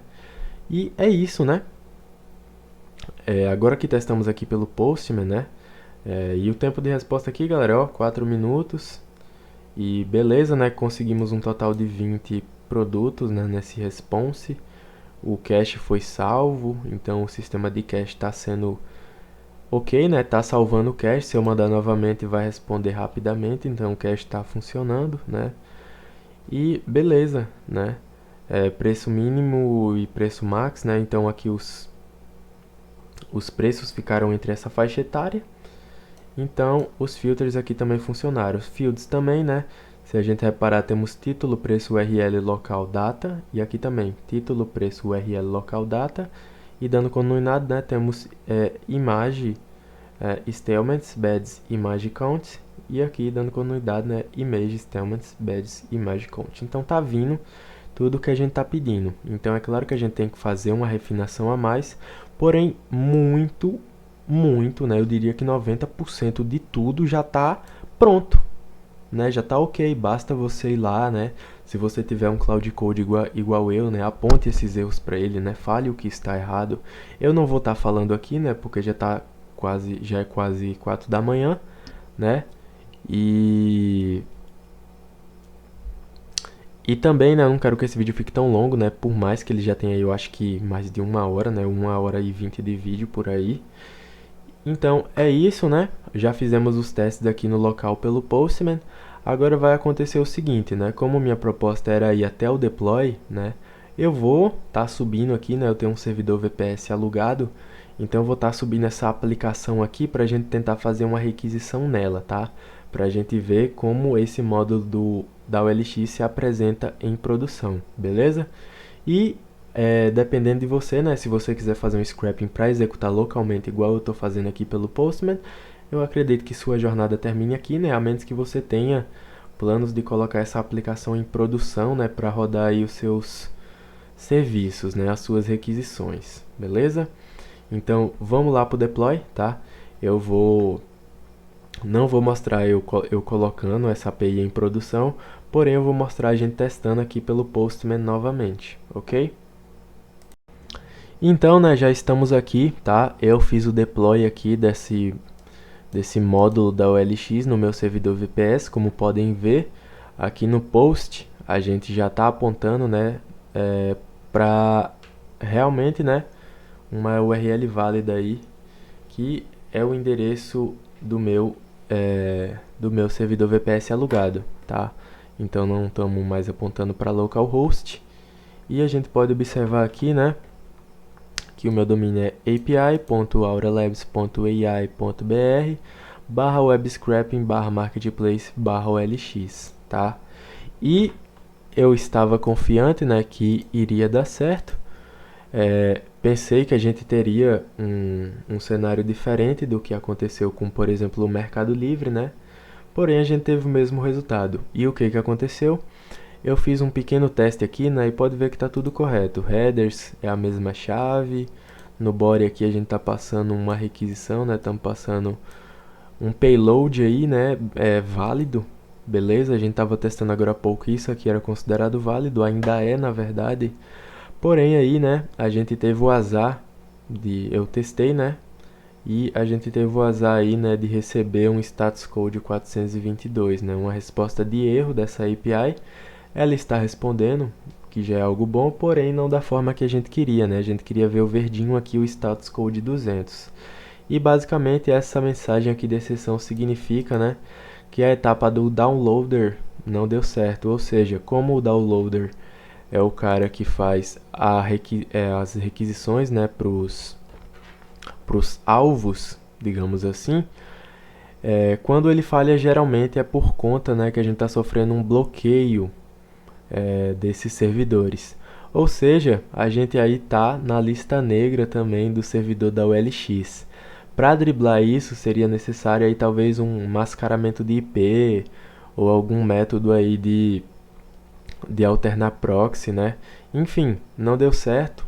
E é isso, né? Agora que testamos aqui pelo Postman, né? E o tempo de resposta aqui, galera, ó, 4 minutos. E beleza, né? Conseguimos um total de 20 produtos, né, nesse response. O cache foi salvo, então o sistema de cache está sendo ok, né? Tá salvando o cache. Se eu mandar novamente, vai responder rapidamente. Então o cache está funcionando, né? E beleza, né? Preço mínimo e preço max, né? Então aqui os preços ficaram entre essa faixa etária. Então os filters aqui também funcionaram. Os fields também, né? Se a gente reparar, temos título, preço, URL, local, data. E aqui também, título, preço, URL, local, data. E dando continuidade, né, temos imagem, statements, badges, image count. E aqui dando continuidade, né, image, statements, badges, image count. Então tá vindo tudo que a gente tá pedindo. Então é claro que a gente tem que fazer uma refinação a mais, porém muito, né, eu diria que 90% de tudo já tá pronto, né, já tá ok, basta você ir lá, né, se você tiver um Cloud Code igual eu, né, aponte esses erros para ele, né, fale o que está errado. Eu não vou estar falando aqui, né, porque já é quase 4 da manhã, né, e também, né, eu não quero que esse vídeo fique tão longo, né, por mais que ele já tenha, eu acho que mais de 1 hora, né, 1 hora e 20 de vídeo por aí. Então, é isso, né, já fizemos os testes aqui no local pelo Postman. Agora vai acontecer o seguinte, né, como minha proposta era ir até o deploy, né, eu vou estar subindo aqui, né, eu tenho um servidor VPS alugado, então eu vou estar subindo essa aplicação aqui para a gente tentar fazer uma requisição nela, tá? Para a gente ver como esse módulo da OLX se apresenta em produção, beleza? E dependendo de você, né, se você quiser fazer um scrapping para executar localmente, igual eu estou fazendo aqui pelo Postman, eu acredito que sua jornada termine aqui, né, a menos que você tenha planos de colocar essa aplicação em produção, né, para rodar aí os seus serviços, né, as suas requisições, beleza? Então vamos lá para o deploy, tá? Não vou mostrar eu colocando essa API em produção, porém eu vou mostrar a gente testando aqui pelo Postman novamente, ok? Então, né, já estamos aqui, tá? Eu fiz o deploy aqui desse módulo da OLX no meu servidor VPS, como podem ver. Aqui no post, a gente já está apontando, né, para realmente, né, uma URL válida aí, que é o endereço do meu servidor VPS alugado, tá? Então não estamos mais apontando para localhost. E a gente pode observar aqui, né, que o meu domínio é api.auralabs.ai.br/webscraping/marketplace/olx, tá? E eu estava confiante, né, que iria dar certo. Pensei que a gente teria um cenário diferente do que aconteceu com, por exemplo, o Mercado Livre, né? Porém, a gente teve o mesmo resultado. E o que aconteceu? Eu fiz um pequeno teste aqui, né? E pode ver que está tudo correto. Headers é a mesma chave. No body aqui a gente está passando uma requisição, né? Estamos passando um payload aí, né? Válido. Beleza? A gente estava testando agora há pouco isso aqui era considerado válido. Ainda é, na verdade. Porém aí, né, a gente teve o azar eu testei, né, e a gente teve o azar aí, né, de receber um status code 422, né, uma resposta de erro dessa API. Ela está respondendo, que já é algo bom, porém não da forma que a gente queria, né, a gente queria ver o verdinho aqui, o status code 200. E basicamente essa mensagem aqui de exceção significa, né, que a etapa do downloader não deu certo. Ou seja, como o downloader é o cara que faz as requisições, né, pros alvos, digamos assim, quando ele falha, geralmente é por conta, né, que a gente está sofrendo um bloqueio desses servidores. Ou seja, a gente aí tá na lista negra também do servidor da OLX. Para driblar isso, seria necessário aí talvez um mascaramento de IP ou algum método aí de alternar proxy, né? Enfim, não deu certo.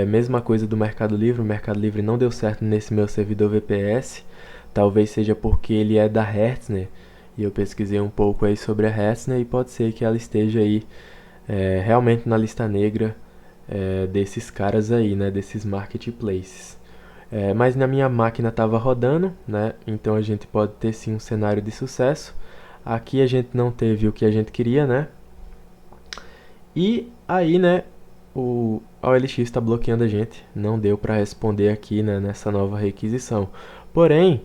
Mesma coisa do Mercado Livre, o Mercado Livre não deu certo nesse meu servidor VPS. Talvez seja porque ele é da Hetzner, e eu pesquisei um pouco aí sobre a Hetzner e pode ser que ela esteja aí realmente na lista negra desses caras aí, né, desses marketplaces. Mas na minha máquina estava rodando, né, então a gente pode ter sim um cenário de sucesso. Aqui a gente não teve o que a gente queria, né, e aí, né, a OLX está bloqueando a gente, não deu para responder aqui, né, nessa nova requisição. Porém,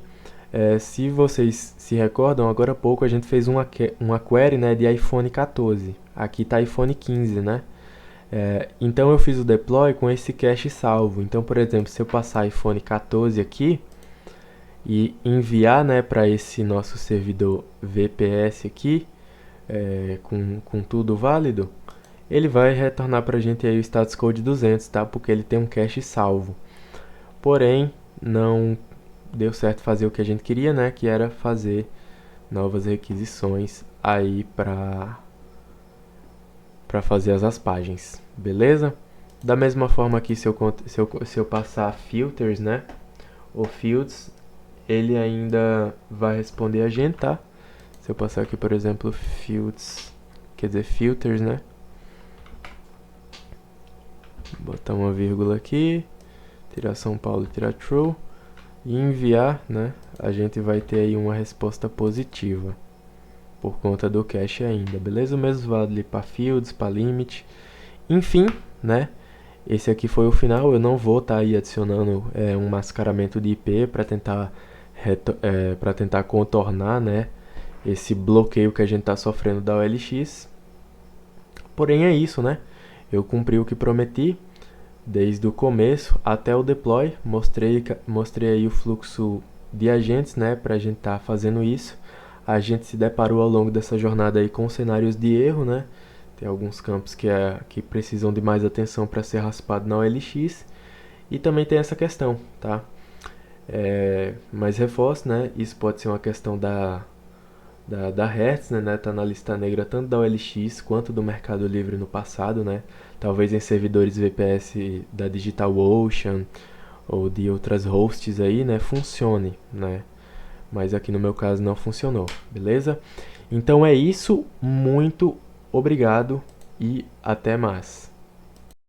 se vocês se recordam, agora há pouco a gente fez uma query, né, de iPhone 14. Aqui está iPhone 15, né? Então eu fiz o deploy com esse cache salvo. Então, por exemplo, se eu passar iPhone 14 aqui e enviar, né, para esse nosso servidor VPS aqui, com tudo válido, ele vai retornar para a gente aí o status code 200, tá? Porque ele tem um cache salvo. Porém, não deu certo fazer o que a gente queria, né? Que era fazer novas requisições aí para fazer as aspagens, beleza? Da mesma forma aqui, se eu passar filters, né? O fields, ele ainda vai responder a gente, tá? Se eu passar aqui, por exemplo, fields, quer dizer, filters, né? Botar uma vírgula aqui, tirar São Paulo e tirar true. E enviar, né, a gente vai ter aí uma resposta positiva por conta do cache ainda, beleza? O mesmo vale para fields, para limit, enfim, né? Esse aqui foi o final. Eu não vou estar aí adicionando um mascaramento de IP para tentar contornar, né, esse bloqueio que a gente está sofrendo da OLX. Porém é isso, né? Eu cumpri o que prometi. Desde o começo até o deploy, mostrei aí o fluxo de agentes, né, para a gente estar fazendo isso. A gente se deparou ao longo dessa jornada aí com cenários de erro, né? Tem alguns campos que precisam de mais atenção para ser raspado na OLX. E também tem essa questão, tá? Mas reforço, né? Isso pode ser uma questão da Hertz, né? Tá na lista negra tanto da OLX quanto do Mercado Livre no passado, né? Talvez em servidores VPS da DigitalOcean ou de outras hosts aí, né? Funcione, né? Mas aqui no meu caso não funcionou, beleza? Então é isso, muito obrigado e até mais.